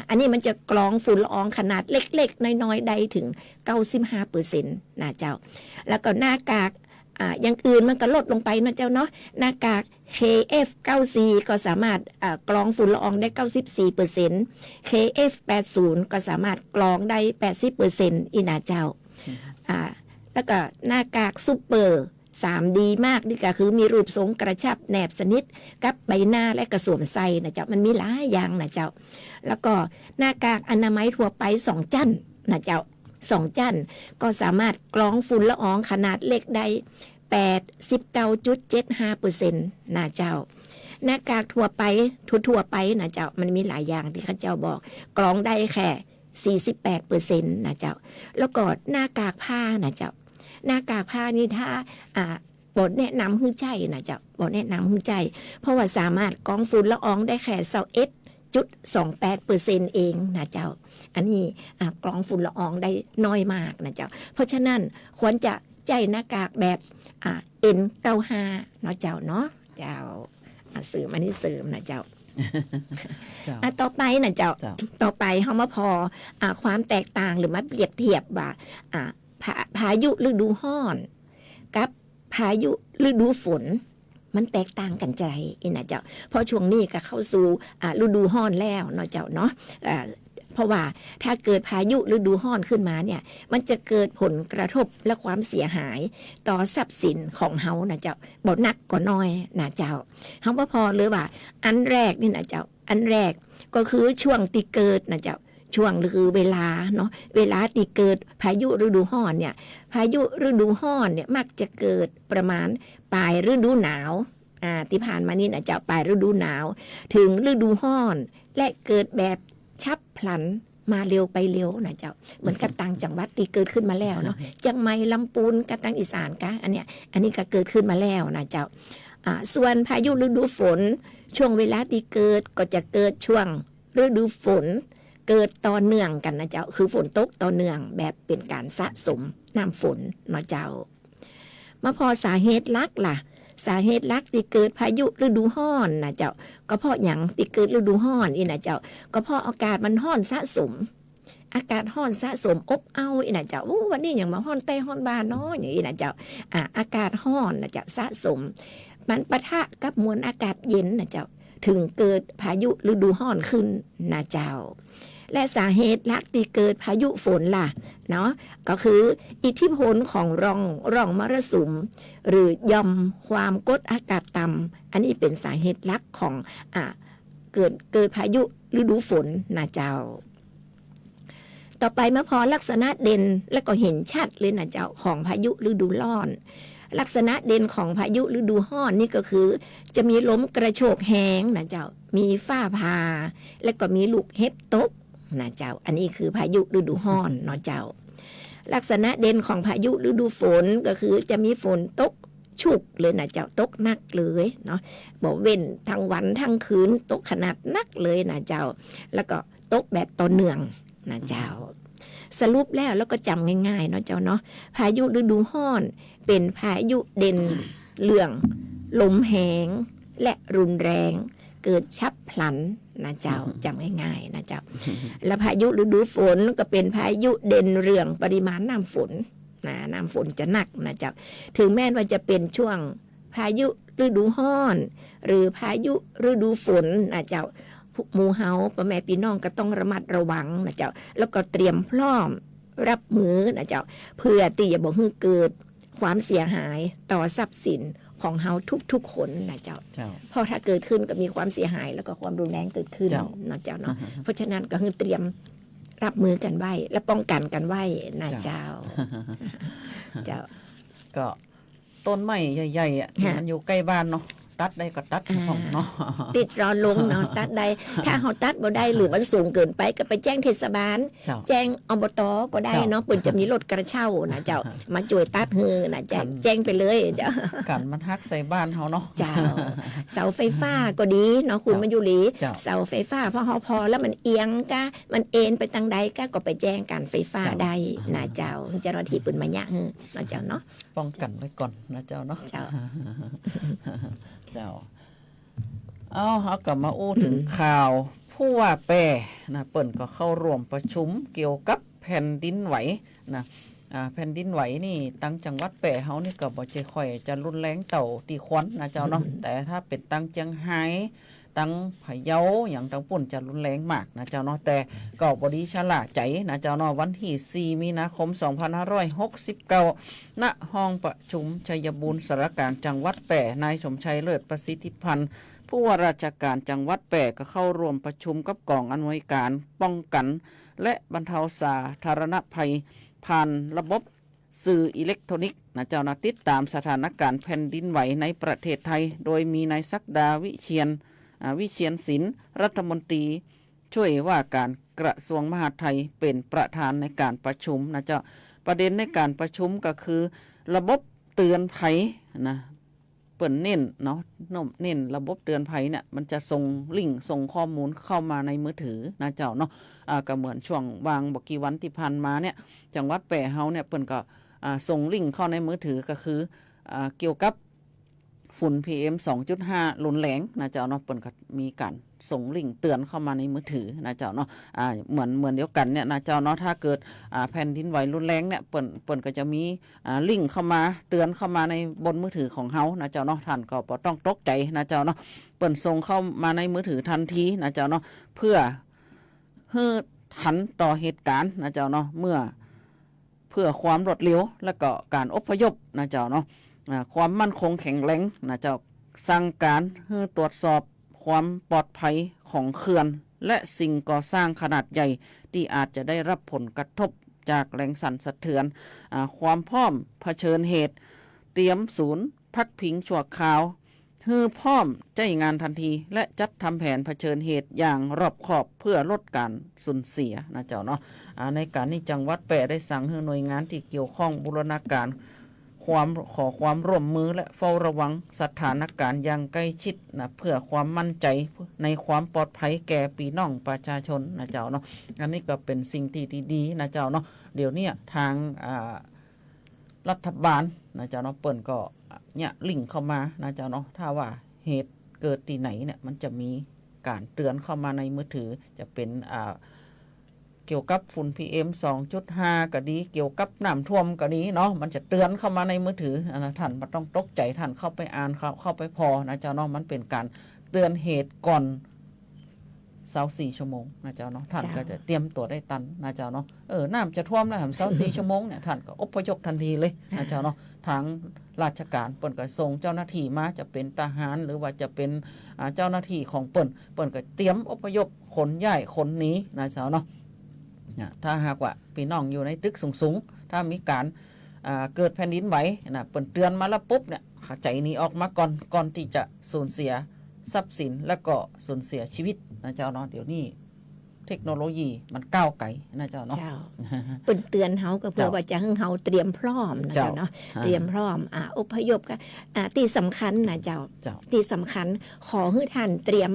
อันนี้มันจะกรองฝุ่นละอองขนาดเล็กๆน้อยๆได้ถึง 95% นะเจ้าแล้วก็หน้ากากอย่างอื่นมันก็ลดลงไปนะเจ้าเนาะหน้ากาก KF94 ก็สามารถกรองฝุ่นละอองได้ 94% KF80 ก็สามารถกรองได้ 80% อีนะเจ้าแล้วก็หน้ากากซุปเปอร์3D มากนี่ก็คือมีรูปทรงกระชับแนบสนิทกับใบหน้าและกระสวมใส่นะเจ้ามันมีหลายอย่างนะเจ้าแล้วก็หน้ากากอนามัยทั่วไป2จั่นนะเจ้า2จั่นก็สามารถกรองฝุ่นละอองขนาดเล็กได้ 89.75% นะเจ้าหน้ากากทั่วไปนะเจ้ามันมีหลายอย่างที่เขาเจ้าบอกกรองได้แค่48% นะเจ้าแล้วก็หน้ากากผ้านะเจ้าหน้ากากผ้านี่ถ้าบทแนะนำให้ใจนะเจ้าบทแนะนำให้ใจเพราะว่าสามารถกรองฝุ่นละอองได้แค่21.28% เองนะเจ้าอันนี้กรองฝุ่นละอองได้น้อยมากนะเจ้าเพราะฉะนั้นควรจะใจหน้ากากแบบN95 เนาะเจ้าเนาะเจ้าเสริมอันนี้เสริมนะเจ้าต่อไปนะเจ้าต่อไปเฮามาพอความแตกต่างหรือมาเปรียบเทียบว่าพายุฤดูร้อนกับพายุฤดูฝนมันแตกต่างกันใจนะเจ้าเพราะช่วงนี้ก็เข้าสู่ฤดูร้อนแล้วเนาะเจ้าเนาะเพราะว่าถ้าเกิดพายุฤดูร้อนขึ้นมาเนี่ยมันจะเกิดผลกระทบและความเสียหายต่อทรัพย์สินของเฮานะเจ้าบ่นักก็น้อยนะเจ้าเฮาบ่พอเลยว่าอันแรกนี่นะเจ้าอันแรกก็คือช่วงที่เกิดนะเจ้าช่วงคือเวลาเนาะเวลาที่เกิดพายุฤดูร้อนเนี่ยพายุฤดูร้อนเนี่ยมักจะเกิดประมาณปลายฤดูหนาวที่ผ่านมานี่นะเจ้าปลายฤดูหนาวถึงฤดูร้อนและเกิดแบบฉับพลันมาเร็วไปเร็วนะเจ้าเหมือนกับต่างจังหวัดที่เกิดขึ้นมาแล้วเนาะเชียงใหม่ลำพูนกับทางอีสานกะอันนี้ก็เกิดขึ้นมาแล้วนะเจ้าส่วนพายุฤดูฝนช่วงเวลาที่เกิดก็จะเกิดช่วงฤดูฝนเกิดต่อเนื่องกันนะเจ้าคือฝนตกต่อเนื่องแบบเป็นการสะสมน้ำฝนเนาะเจ้ามาพอสาเหตุหลักล่ะสาเหตุหลักที่เกิดพายุฤดูร้อนนะเจ้าก็เพราะอย่างที่เกิดฤดูร้อนนะเจ้าก็เพราะอากาศมันร้อนสะสมอากาศร้อนสะสมอบอ้าวนะเจ้าวันนี้อย่างมาร้อนแต่ร้อนบานเนาะอย่างนี้นะเจ้าอากาศร้อนนะเจ้าสะสมมันปะทะกับมวลอากาศเย็นนะเจ้าถึงเกิดพายุฤดูร้อนขึ้นนะเจ้าและสาเหตุหลักที่เกิดพายุฝนล่ะเนาะก็คืออิทธิพลของร่องมรสุมหรือยอมความกดอากาศต่ำอันนี้เป็นสาเหตุหลักของเกิดพายุฤดูฝนนะเจ้าต่อไปมาพอลักษณะเด่นและก็เห็นชัดเลยนะเจ้าของพายุฤดูร้อนลักษณะเด่นของพายุฤดูร้อนนี่ก็คือจะมีลมกระโชกแห้งนะเจ้ามีฟ้าผ่าและก็มีลูกเห็บตกนะเจ้าอันนี้คือพายุฤดูร้อนเนาะเจ้าลักษณะเด่นของพายุฤดูฝนก็คือจะมีฝนตกชุกเลยนะเจ้าตกหนักเลยเนาะบอกเว้นทั้งวันทั้งคืนตกขนาดหนักเลยนะเจ้าแล้วก็ตกแบบต่อเนื่องนะเจ้าสรุปแล้วก็จำง่ายๆเนาะเจ้าเนาะพายุฤดูร้อนเป็นพายุเด่นเรื่องลมแห้งและรุนแรงเกิดฉับพลันนะเจ้าจำง่ายๆนะเจ้าและพายุฤดูฝนก็เป็นพายุเด่นเรื่องปริมาณน้ำฝนน้ำฝนจะหนักนะเจ้าถึงแม้ว่าจะเป็นช่วงพายุฤดูร้อนหรือพายุฤดูฝนนะเจ้าหมู่เฮาพ่อแม่พี่น้องก็ต้องระมัดระวังนะเจ้าแล้วก็เตรียมพร้อมรับมือนะเจ้าเพื่อที่จะบ่ให้เกิดความเสียหายต่อทรัพย์สินของเฮาทุกๆคนนะเจ้าเพราะถ้าเกิดขึ้นก็มีความเสียหายแล้วก็ความรุนแรงเกิดขึ้นนะเจ้าเนาะเพราะฉะนั้นก็คือเตรียมรับมือกันไว้และป้องกันกันไว้นะเจ้าเจ้าก็ต้นไม้ใหญ่ๆมันอยู่ใกล้บ้านเนาะ ตัดได้ก็ตัดของเนาะ ติดรอลงเนาะตัดได้ถ้าเขาตัดบ่ได้หรือมันสูงเกินไปก็ไปแจ้งเทศบาล เจ้า แจ้งอบตก็ได้เนาะเปิ่นจะมีรถกระเช้านะเจ้ามาช่วยตัดฮือนะแจ้งไปเลยเจ้า กันมันฮักใส่บ้านเฮาเนาะ เจ้าเสาไฟฟ้าก็ดีเนาะคุณมายุรี เจ้า เสาไฟฟ้าพอแล้วมันเอียงก็มันเอ็นไปทางใดก็ไปแจ้งการไฟฟ้าได้นะเจ้าเจ้าหน้าที่เปิ่นมาญะฮือนะเจ้าเนาะ ป้องกันไว้ก่อนนะเจ้าเนาะ เจ้า เจ้าเอากลับมาอู้ถึงข่าวผู้ว่าแปรนะเปิ่นก็เข้าร่วมประชุมเกี่ยวกับแผ่นดินไหวนะแผ่นดินไหวนี่ตั้งจังหวัดแปรเฮานี่ก็บ่ใจค่อยจะรุนแรงเต่าตีควันนะเจ้าเนาะ แต่ถ้าเป็นตั้งเจียงไฮ้ตั้งพะเยาอย่างตั้งปุ่นจะรุนแรงมากนะเจ้าเนาะแต่ก็บ่ดีชะล่าใจนะเจ้าเนาะวันที่4มีนาคม2569ณห้องประชุมชัยบูรณ์สารการจังหวัดแปรนายสมชัยเลิศประสิทธิพันธ์ผู้ว่าราชการจังหวัดแปรก็เข้าร่วมประชุมกับกองอำนวยการป้องกันและบรรเทาสาธารณภัยผ่านระบบสื่ออิเล็กทรอนิกส์นะเจ้าหน้าติดตามสถานการณ์แผ่นดินไหวในประเทศไทยโดยมีนายศักดาวิเชียนศิลป์รัฐมนตรีช่วยว่าการกระทรวงมหาดไทยเป็นประธานในการประชุมนะเจ้าประเด็นในการประชุมก็คือระบบเตือนภัยนะเปิ่นเน้นเนาะเน้นระบบเตือนภัยเนี่ยมันจะส่งลิงก์ส่งข้อมูลเข้ามาในมือถือนะเจ้าเนาะก็เหมือนช่วงวางบอกกี่วันที่ผ่านมาเนี่ยจังหวัดแปรเฮาเนี่ยเปิ่นก็ส่งลิงก์เข้าในมือถือก็คือเกี่ยวกับฝุ่น PM 2.5 รุนแรงนะเจ้าเนาะเปิ่นก็มีการส่งลิงก์เตือนเข้ามาในมือถือนะเจ้าเนาะเหมือนเดียวกันเนี่ยนะเจ้าเนาะถ้าเกิดแผ่นดินไหวรุนแรงเนี่ยเปิ่นก็จะมีลิงก์เข้ามาเตือนเข้ามาในบนมือถือของเฮานะเจ้าเนาะท่านก็บ่ต้องตกใจนะเจ้าเนาะเปิ่นส่งเข้ามาในมือถือทันทีนะเจ้าเนาะเพื่อให้ทันต่อเหตุการณ์นะเจ้าเนาะเพื่อความรวดเร็วและก็การอพยพนะเจ้าเนาะความมั่นคงแข็งแรงนะเจ้าสั่งการให้ตรวจสอบความปลอดภัยของเขื่อนและสิ่งก่อสร้างขนาดใหญ่ที่อาจจะได้รับผลกระทบจากแรงสั่นสะเทือนความพร้อมเผชิญเหตุเตรียมศูนย์พักพิงชั่วคราวฮือพร้อมใจงานทันทีและจัดทำแผนเผชิญเหตุอย่างรอบคอบเพื่อลดการสูญเสียนะเจ้าเนาะในการนี้จังหวัดแปรได้สั่งให้หน่วยงานที่เกี่ยวข้องบูรณาการขอความร่วมมือและเฝ้าระวังสถานการณ์อย่างใกล้ชิดนะเพื่อความมั่นใจในความปลอดภัยแก่พี่น้องประชาชนนะเจ้าเนาะอันนี้ก็เป็นสิ่งที่ดีๆนะเจ้าเนาะเดี๋ยวนี้ทางรัฐบาลนะเจ้าเนาะเปิ่นก็เนี่ยลิงก์เข้ามานะเจ้าเนาะถ้าว่าเหตุเกิดที่ไหนเนี่ยมันจะมีการเตือนเข้ามาในมือถือจะเป็นเกี่ยวกับฝุ่น PM 2.5 ก็ดีเกี่ยวกับน้ำท่วมก็ดีเนาะมันจะเตือนเข้ามาในมือถือนะท่านไม่ต้องตกใจท่านเข้าไปอ่านเข้าไปพอนะเจ้าเนาะมันเป็นการเตือนเหตุก่อน24 ชั่วโมงนะเจ้าเนาะท่านก็จะเตรียมตัวได้ตันนะเจ้าเนาะน้ำจะท่วมนะ24 ชั่วโมงเนี่ยท่านก็อพยพทันทีเลยนะเจ้าเนาะทางราชการเปิ่นก็ส่งเจ้าหน้าที่มาจะเป็นทหารหรือว่าจะเป็นเจ้าหน้าที่ของเปิ่นก็เตรียมอพยพขนย้ายขนหนีนะเจ้าเนาะถ้าหากว่าพี่น้องอยู่ในตึกสูงๆถ้ามีการเกิดแผ่นดินไหวนะเปิ่นเตือนมาแล้วปุ๊บเนี่ยใจนี้ออกมาก่อนที่จะสูญเสียทรัพย์สินและก็สูญเสียชีวิตนะเจ้าเนาะเดี๋ยวนี้เทคโนโลยีมันก้าวไกลนะเจ้าเนาะเปิ่นเตือนเฮาก็เพื่อว่าจะให้เฮาเตรียมพร้อมนะเจ้าเนาะเตรียมพร้อมอพยพก็ที่สำคัญนะเจ้าที่สำคัญขอให้ท่านเตรียม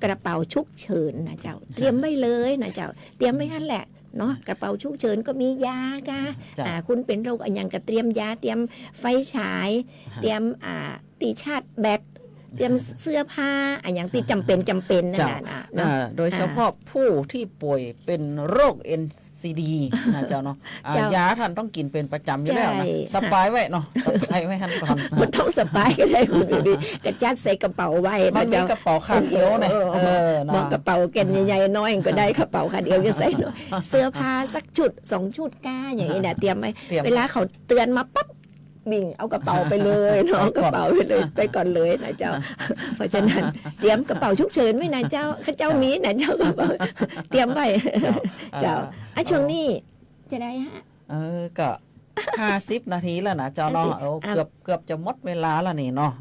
กระเป๋าฉุกเฉินนะเจ้าเตรียมไว้เลยนะเจ้าเตรียมไว้ท่านแหละเนาะกระเป๋าฉุกเฉินก็มียากะคุณเป็นโรคอะไรอย่างก็เตรียมยาเตรียมไฟฉายเตรียมตีชาร์จแบตเตรียมเสื้อผ้าอย่างที่จำเป็นนั่นนะโดยเฉพาะผู้ที่ป่วยเป็นโรค NCD นะเจ้าเนาะยาท่านต้องกินเป็นประจำอยู่แล้วนะสปายไว้เนาะสปายไว้ท่านก่อนมันต้องสปายก็ได้คุณดูดิกระจัดใส่กระเป๋าไว้มันมีกระเป๋าคาดเอวเนี่ยมองกระเป๋าแกนใหญ่ๆน้อยก็ได้กระเป๋าคาดเอวจะใส่เสื้อผ้าสักชุด2 ชุดก้าอย่างนี้นะเตรียมไว้เวลาเขาเตือนมาปั๊บบิ่งเอากระเป๋าไปเลยเนาะกระเป๋าไปเลยไปก่อนเลยนะเจ้าเพราะฉะนั้นเตรียมกระเป๋าฉุกเฉินไว้นะเจ้าข้าเจ้ามีนะเจ้ากระเป๋าเตรียมไว้เจ้าช่วงนี้จะได้ฮะก็50 นาทีแล้วนะเจ้าเนาะเกือบจะหมดเวลาแล้วนี่เนาะ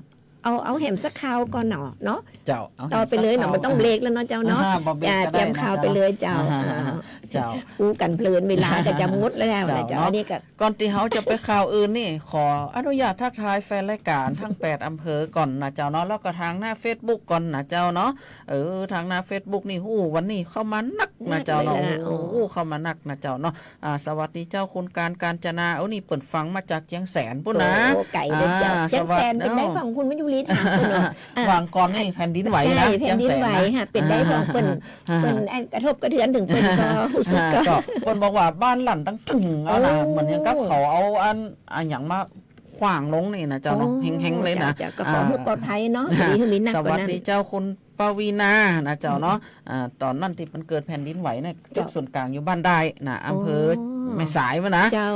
เอาแหมสักคราวก่อนเนาะ เจ้าเา ต่อไปเลยเนาะมันต้องเบรกแล้วเนาะเจ้าเนาะ บ่เบรกก็ เตรียม ได้นะ ข่าวไปเลยเจ้า เจ้า กู้กันเพลินเวลาก็จะงดแล้วนะเจ้า เนาะ นี่ก็ ก่อนที่เขาจะไปข่าวอื่นนี่ขออนุญาตทักทายแฟนรายการทั้ง8อำเภอก่อนนะเจ้าเนาะแล้วก็ทางหน้า Facebook ก่อนนะเจ้าเนาะทางหน้า Facebook นี่วันนี้เข้ามานักนะเจ้าเนาะเข้ามานักนะเจ้าเนาะสวัสดีเจ้าคุณการจนานี่เปิดฟังมาจากเชียงแสนพุ่นนะ โอ้ไก่เลยเจ้าเชียงแสนเป็นได้ของคุณมัจจุรีถามคุณเนาะ วางก่อนนี่แผ่นดินไหวนะ ใช่แผ่นดินไหวค่ะเป็นได้ของเปิ้นกระทบกระเทือนถึงเปิ้นก็รู้สึกก็ ก็คนบอกว่าบ้านหลั่นตั้งตึงเอานะเหมือนอย่างกับเขาเอาอันอย่างมาขวางลงนี่นะเจ้าเนาะเฮงๆเลยนะ ก็ขอให้ปลอดภัยเนาะดีขึ้นมีหนัก ส กว่า วัส นั้น ดีเจ้าคุณปวีนานะเจ้าเนาะตอนนั้นที่มันเกิดแผ่นดินไหวเนี่ยจุดส่วนกลางอยู่บ้านได้นะอำเภอแม่สายมานะ เจ้า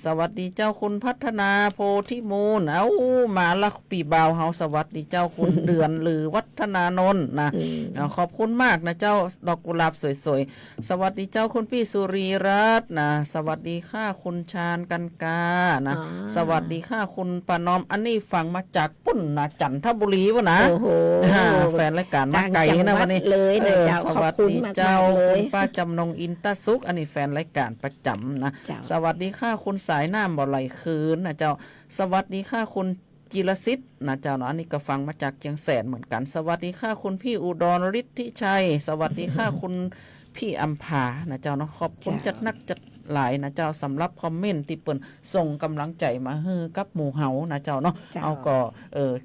สวัสดีเจ้าคุณพัฒนาโพธิมูลมาละปีบ่าวเฮาสวัสดีเจ้าคุณเดือนหรือวัฒนานนท์นะขอบคุณมากนะเจ้าดอกกุหลาบสวยๆสวัสดีเจ้าคุณพี่สุรีรัตน์นะสวัสดีค่ะคุณชาญกันกานะสวัสดีค่ะคุณปานอมอันนี้ฟังมาจากปุ่นนะจันทบุรีวะนะ โอ้โห แฟนรายการมาไกลนะวันนี้ เลยนะเจ้า ส ขอบ วัส คุณ ดี มาก เจ้า เล คุ ย ณป้าจำนงอินตาซุกอันนี้แฟนรายการประจำนะ เจ้า สวัสดีค่ะคุณสายน้ำบ่อไหลคืนนะเจ้าสวัสดีค่ะคุณจิรสิทธิ์นะเจ้าเนาะอันนี้ก็ฟังมาจากเชียงแสนเหมือนกัน สวัสดีค่ะคุณพี่อุดรฤทธิชัย สวัสดีค่ะคุณพี่อัมพานะเจ้าเนาะขอบคุณจัดนักจัดหลายนะเจ้าสำหรับคอมเมนต์ที่เปิ้นส่งกำลังใจมาให้กับหมู่เฮานะเจ้าเนาะเอา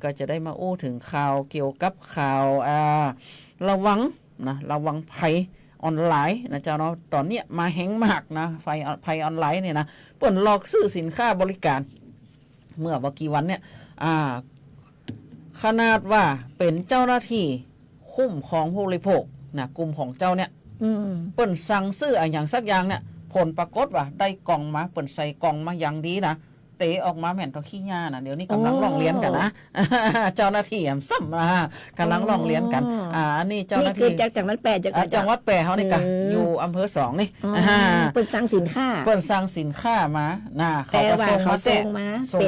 ก็จะได้มาอู้ถึงข่าวเกี่ยวกับข่าวระวังภัยออนไลน์นะเจ้าเนาะตอนเนี้ยมาแห้งมากนะภัยออนไลน์เนี่ยนะเปิ้นหลอกซื้อสินค้าบริการเมื่อกี่วันเนี่ยขนาดว่าเป็นเจ้าหน้าที่คุ้มของผู้บริโภคนะกลุ่มของเจ้าเนี่ยเปิ้นสั่งซื้ออย่างสักอย่างเนี่ยผลปรากฏว่าได้กล่องมาเปิ้นใส่กล่องมาอย่างดีนะเตะออกมาแม่นตัวขี้หญ้านะเดี๋ยวนี้กำลังร้องเรียนกันนะเจ้าหน้าที่ซ้ำกำลังร้องเรียนกันอันนี้เจ้าหน้าที่จากจังหวัดแปดจังหวัดแปรเขานี่กะอยู่อำเภอ2นี่เปิ้นสั่งสินค้าเปิ้นสั่งสินค้ามาเขาก็ส่ง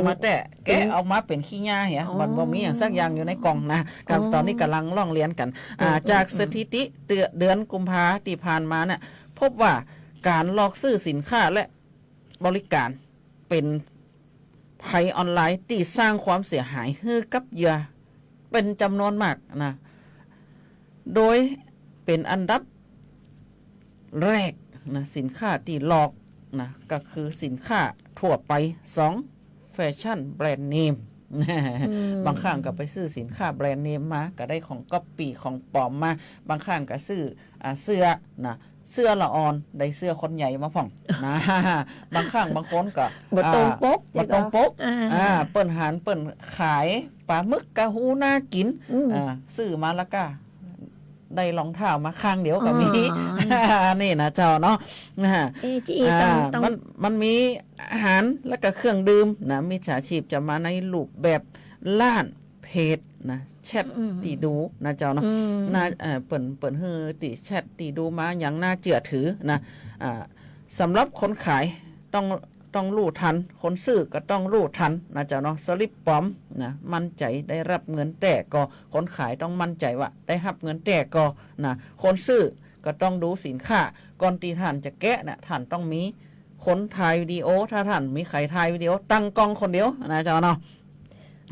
มาแต่แกะออกมาเป็นขี้หญ้าเหี้ยมันบ่มีอย่างสักอย่างอยู่ในกล่องนะกับตอนนี้กำลังร้องเรียนกันจากสถิติเดือนกุมภาที่ผ่านมาเนี่ยพบว่าการหลอกซื้อสินค้าและบริการเป็นภัยออนไลน์ที่สร้างความเสียหายให้กับเหยื่อเป็นจำนวนมากนะโดยเป็นอันดับแรกนะสินค้าที่หลอกนะก็คือสินค้าทั่วไป2แฟชั่นแบรนด์เนมบางครั้งก็ไปซื้อสินค้าแบรนด์เนมมาก็ได้ของก๊อปปี้ของปลอมมาบางครั้งก็ซื้อเสื้อนะเสื้อละออนได้เสื้อคนใหญ่มาผ่องนะบางครั้งบางคนก็บ่ตรงปกเปิ้นหารเปิ้นขายปลาหมึกกะฮูน่ากินซื้อมาแล้วก็ได้รองเท้ามาข้างเดียวก็มีนี่นะเจ้าเนาะมันมีอาหารแล้วก็เครื่องดื่มนะมิจฉาชีพจะมาในรูปแบบล้านเพจนะแชทตีดูนะเจ้าเนาะน่าเปิ่นฮือตีแชทตีดูมาอย่างน่าเชื่อถือนะสำหรับคนขายต้องรู้ทันคนซื้อก็ต้องรู้ทันนะเจ้าเนาะสลิปปลอมนะมั่นใจได้รับเงินแต่ก็คนขายต้องมั่นใจว่าได้รับเงินแต่ก็นะคนซื้อก็ต้องดูสินค้าก่อนที่ท่านจะแกะนะท่านต้องมีคนถ่ายวิดีโอถ้าท่านมีใครถ่ายวิดีโอตั้งกล้องคนเดียวนะเจ้าเนาะ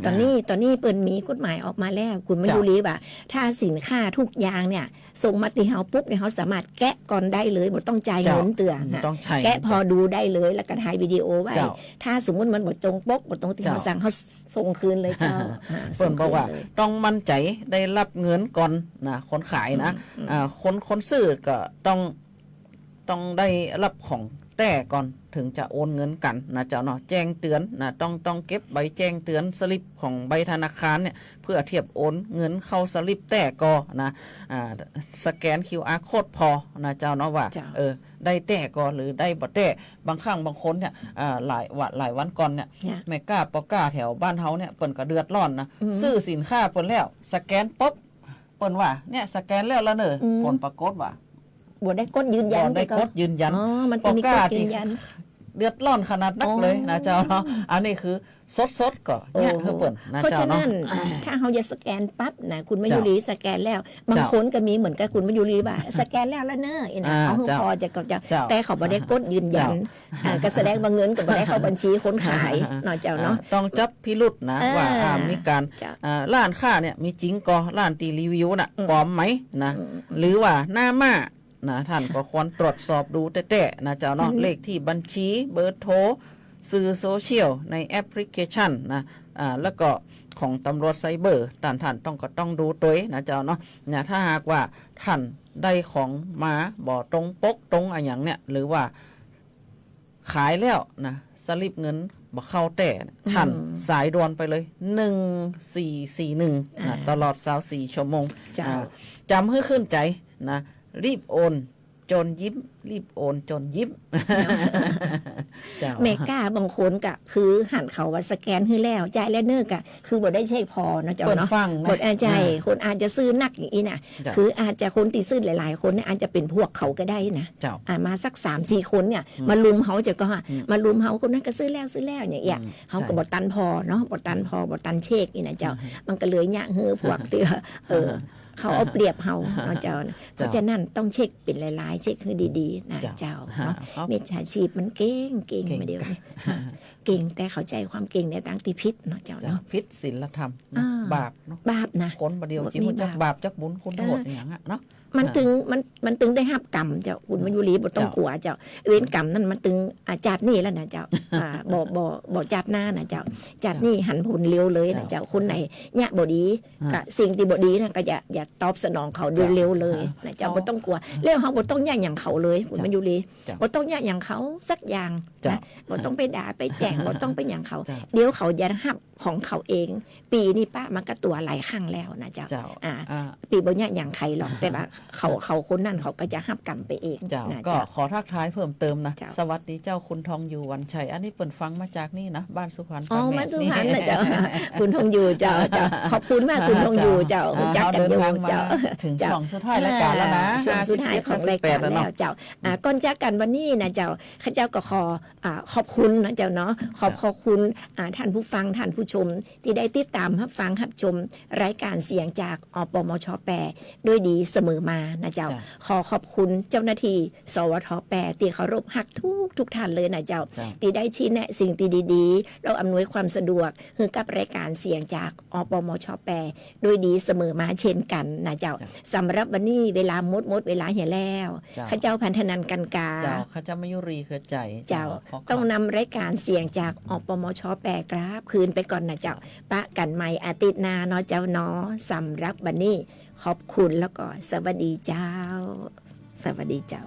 ตอนนี้เปิ้นมีกฎหมายออกมาแล้วคุณไม่รู้หรือว่าถ้าสินค้าทุกอย่างเนี่ยส่งมาที่เฮาปุ๊บเนี่ยเฮาสามารถแกะก่อนได้เลยบ่ต้องจ่ายเงินเตือนแกะพอดูได้เลยแล้วก็ถ่ายวิดีโอไว้ถ้าสมมุติมันบ่ตรงปกบ่ตรงที่เฮาสั่งเฮาส่งคืนเลยเจ้าเปิ้นบอกว่าต้องมั่นใจได้รับเงินก่อนนะคนขายนะคนซื้อก็ต้องได้รับของแต่ก่อนถึงจะโอนเงินกันนะเจ้าเนาะแจ้งเตือนนะต้องเก็บใบแจ้งเตือนสลิปของใบธนาคารเนี่ยเพื่อเทียบโอนเงินเข้าสลิปแต่ก็นะสแกน QR code พอนะเจ้าเนาะว่าได้แต่ก็หรือได้บ่แต่บางครั้งบางคนเนี่ยหลายวันก่อนเนี่ยแม่ก้าปอก้าแถวบ้านเฮาเนี่ยเปิ้นก็เดือดร้อนนะซื้อสินค้าเปิ้นแล้วสแกนปุ๊บเปิ้นว่าเนี่ยสแกนแล้วเนอะผลปรากฏว่าบ่ได้กดยืนยันได้กดยืนยันมันต้องมีกดยืนยัน เดือดร้อนขนาดนักเลยนะเจ้าเนาะอันนี้คือสดๆก็เนี่ยคือเปิ่นนะ เพราะ เจ้า ฉะ เนาะ นั้นถ้าเขาจะสแกนปั๊บนะคุณมา เจ้า ยุรีสแกนแล้วบาง เจ้า คนก็มีเหมือนกับคุณมายุรีว่าสแกนแล้วเนอะอีนะ อ่า เขา เจ้า พอจะก็จะ เจ้า แต่เขาบ่ได้กดยืนยัน เจ้า ก็แสดงว่าเงินก็บ่ได้เข้าบัญชีคนขายเนาะเจ้าเนาะ ต้องจับพิรุษนะ ว่ามีการ เจ้า ร้านค้าเนี่ยมีจริงก็ร้านตีรีวิวน่ะปลอมไหมนะหรือว่าหน้ามานะท่านก็ควรตรวจสอบดูแต่ๆนะเจ้าเนาะเลขที่บัญชีเบอร์โทรสื่อโซเชียลในแอปพลิเคชันนะแล้วก็ของตำรวจไซเบอร์ท่านต้องดูตัวนะเจ้าเนาะเนี่ยถ้าหากว่าท่านได้ของมาบ่ตรงปกตรงอะไรอย่างเนี่ยหรือว่าขายแล้วนะสลิปเงินบ่เข้าแต่ท่านสายด่วนไปเลย1441นะตลอด24ชั่วโมง เจ้า จำให้ขึ้นใจนะรีบโอนจนยิ้มรีบโอนจนยิ้ม เจ้า เมกาบางคนก็คือหันเขาว่าสแกนให้แล้วจ่ายแล้วเนอะก็คือบ่ได้ใช่พอเนาะเจ้า เปิด เนาะ ฟังนะ บทอาใจคนอาจจะซื้อนักอย่างนี้นะ จ้ะ คืออาจจะคนที่ซื้อหลาย ๆ คนเนี่ยอาจจะเป็นพวกเขาก็ได้นะ เจ้า มาสัก3-4 คนเนี่ยมาลุมเขาจะก็มาลุมเขาคนนั้นก็ซื้อแล้วอย่างเงี้ยเขาก็บตันพอเนาะบตันพอบตันเชกนี่นะเจ้ามันก็เลยยะเฮือพวกที่ว่าเขาเอาเปรียบเขาเนาะเจ้านะเพราะฉะนั้นต้องเช็คเป็นหลาย ๆ เช็คให้ดีๆนะเจ้าเนาะมิจฉาชีพมันเก่งมาเดียวนี่เก่งแต่เข้าใจความเก่งในต่างที่พิษเนาะเจ้า เจ้า เนาะ พิษศีลธรรมนะ อ่า บาปเนาะ บาปนะ คนประเดียวจริง มี มันจัก บาป บาปจักบุญคุณโทษอย่างเงี้ยเนาะ มันถึงมันถึงได้หับกรรมเจ้าคุณมายุรีบ่ต้องกลัวเจ้าเว้นกรรมนั่นมันถึงจัดนี่แล้วนะเจ้าบ่จัดหน้านะเจ้าจัดนี่หันผลเร็วเลยนะเจ้าคนไหนเนี่ยบ่ดีก็สิ่งที่บ่ดีนะก็อย่าตอบสนองเขาโดยเร็วเลยนะเจ้าบ่ต้องกลัวเรื่องเขาบ่ต้องย่างอย่างเขาเลยคุณมายุรีบ่ต้องย่างอย่างเขาสักอย่างนะบ่ต้องไปด่าไปแจ้งบ่ต้องไปอย่างเขาเดี๋ยวเขาจะหับของเขาเอง ปีนี้ป้ามันก็ตัวหลายครั้งแล้วนะเจ้าปีบ่ย่างอย่างใครหรอกแต่ว่าเขาคนนั้นเขาก็จะหับกรรมไปเอง เจ้า นะ ก็ เจ้า ขอทักทายเพิ่มเติมนะ เจ้า สวัสดีเจ้าคุณทองอยู่วันชัยอันนี้เปิ่นฟังมาจากนี่นะบ้านสุพรรณ อ๋อ ปากแ มาสุพรรณนะเจ้าคุณทองอยู่เจ้าขอบคุณมากคุณทองอยู่เจ้ารู้จักกันอยู่ เดินทางมา เจ้า ถึงช่วงสุดท้ายรายการแล้วนะ ช่วงสุดท้ายของรายการ 58 แล้วเจ้าก่อนจากกันวันนี้นะเจ้าข้าเจ้าก็ขอบคุณนะเจ้าเนาะขอบคุณท่านผู้ฟังท่านผู้ชม ที่ได้ติดตามรับฟังรับชมรายการเสียงจากอปมชแปด้วยดีเสมอมานะเจ้าขอบคุณเจ้าหน้าที่สวทแปที่เคารพฮักทุกท่านเลยนะเจ้าที่ได้ชี้แนะสิ่งที่ดีๆเราอำนวยความสะดวกให้กับรายการเสียงจากอปมชแปด้วยดีเสมอมาเช่นกันนะเจ้าสำหรับวันนี้เวลาหมดเวลาเหี่ยแล้วข้าเจ้าพันธนันกันกา เจ้าข้าเจ้ามายุรีคือใจ เจ้า ข ต้องนำรายการเสียงจากอปมชแปกราบคืนไปก่อนนะเจ้าปะกันใหม่อาทิตย์หน้าเนาะเจ้าเนาะสำหรับวันนี้ขอบคุณแล้วก็สวัสดีเจ้า สวัสดีเจ้า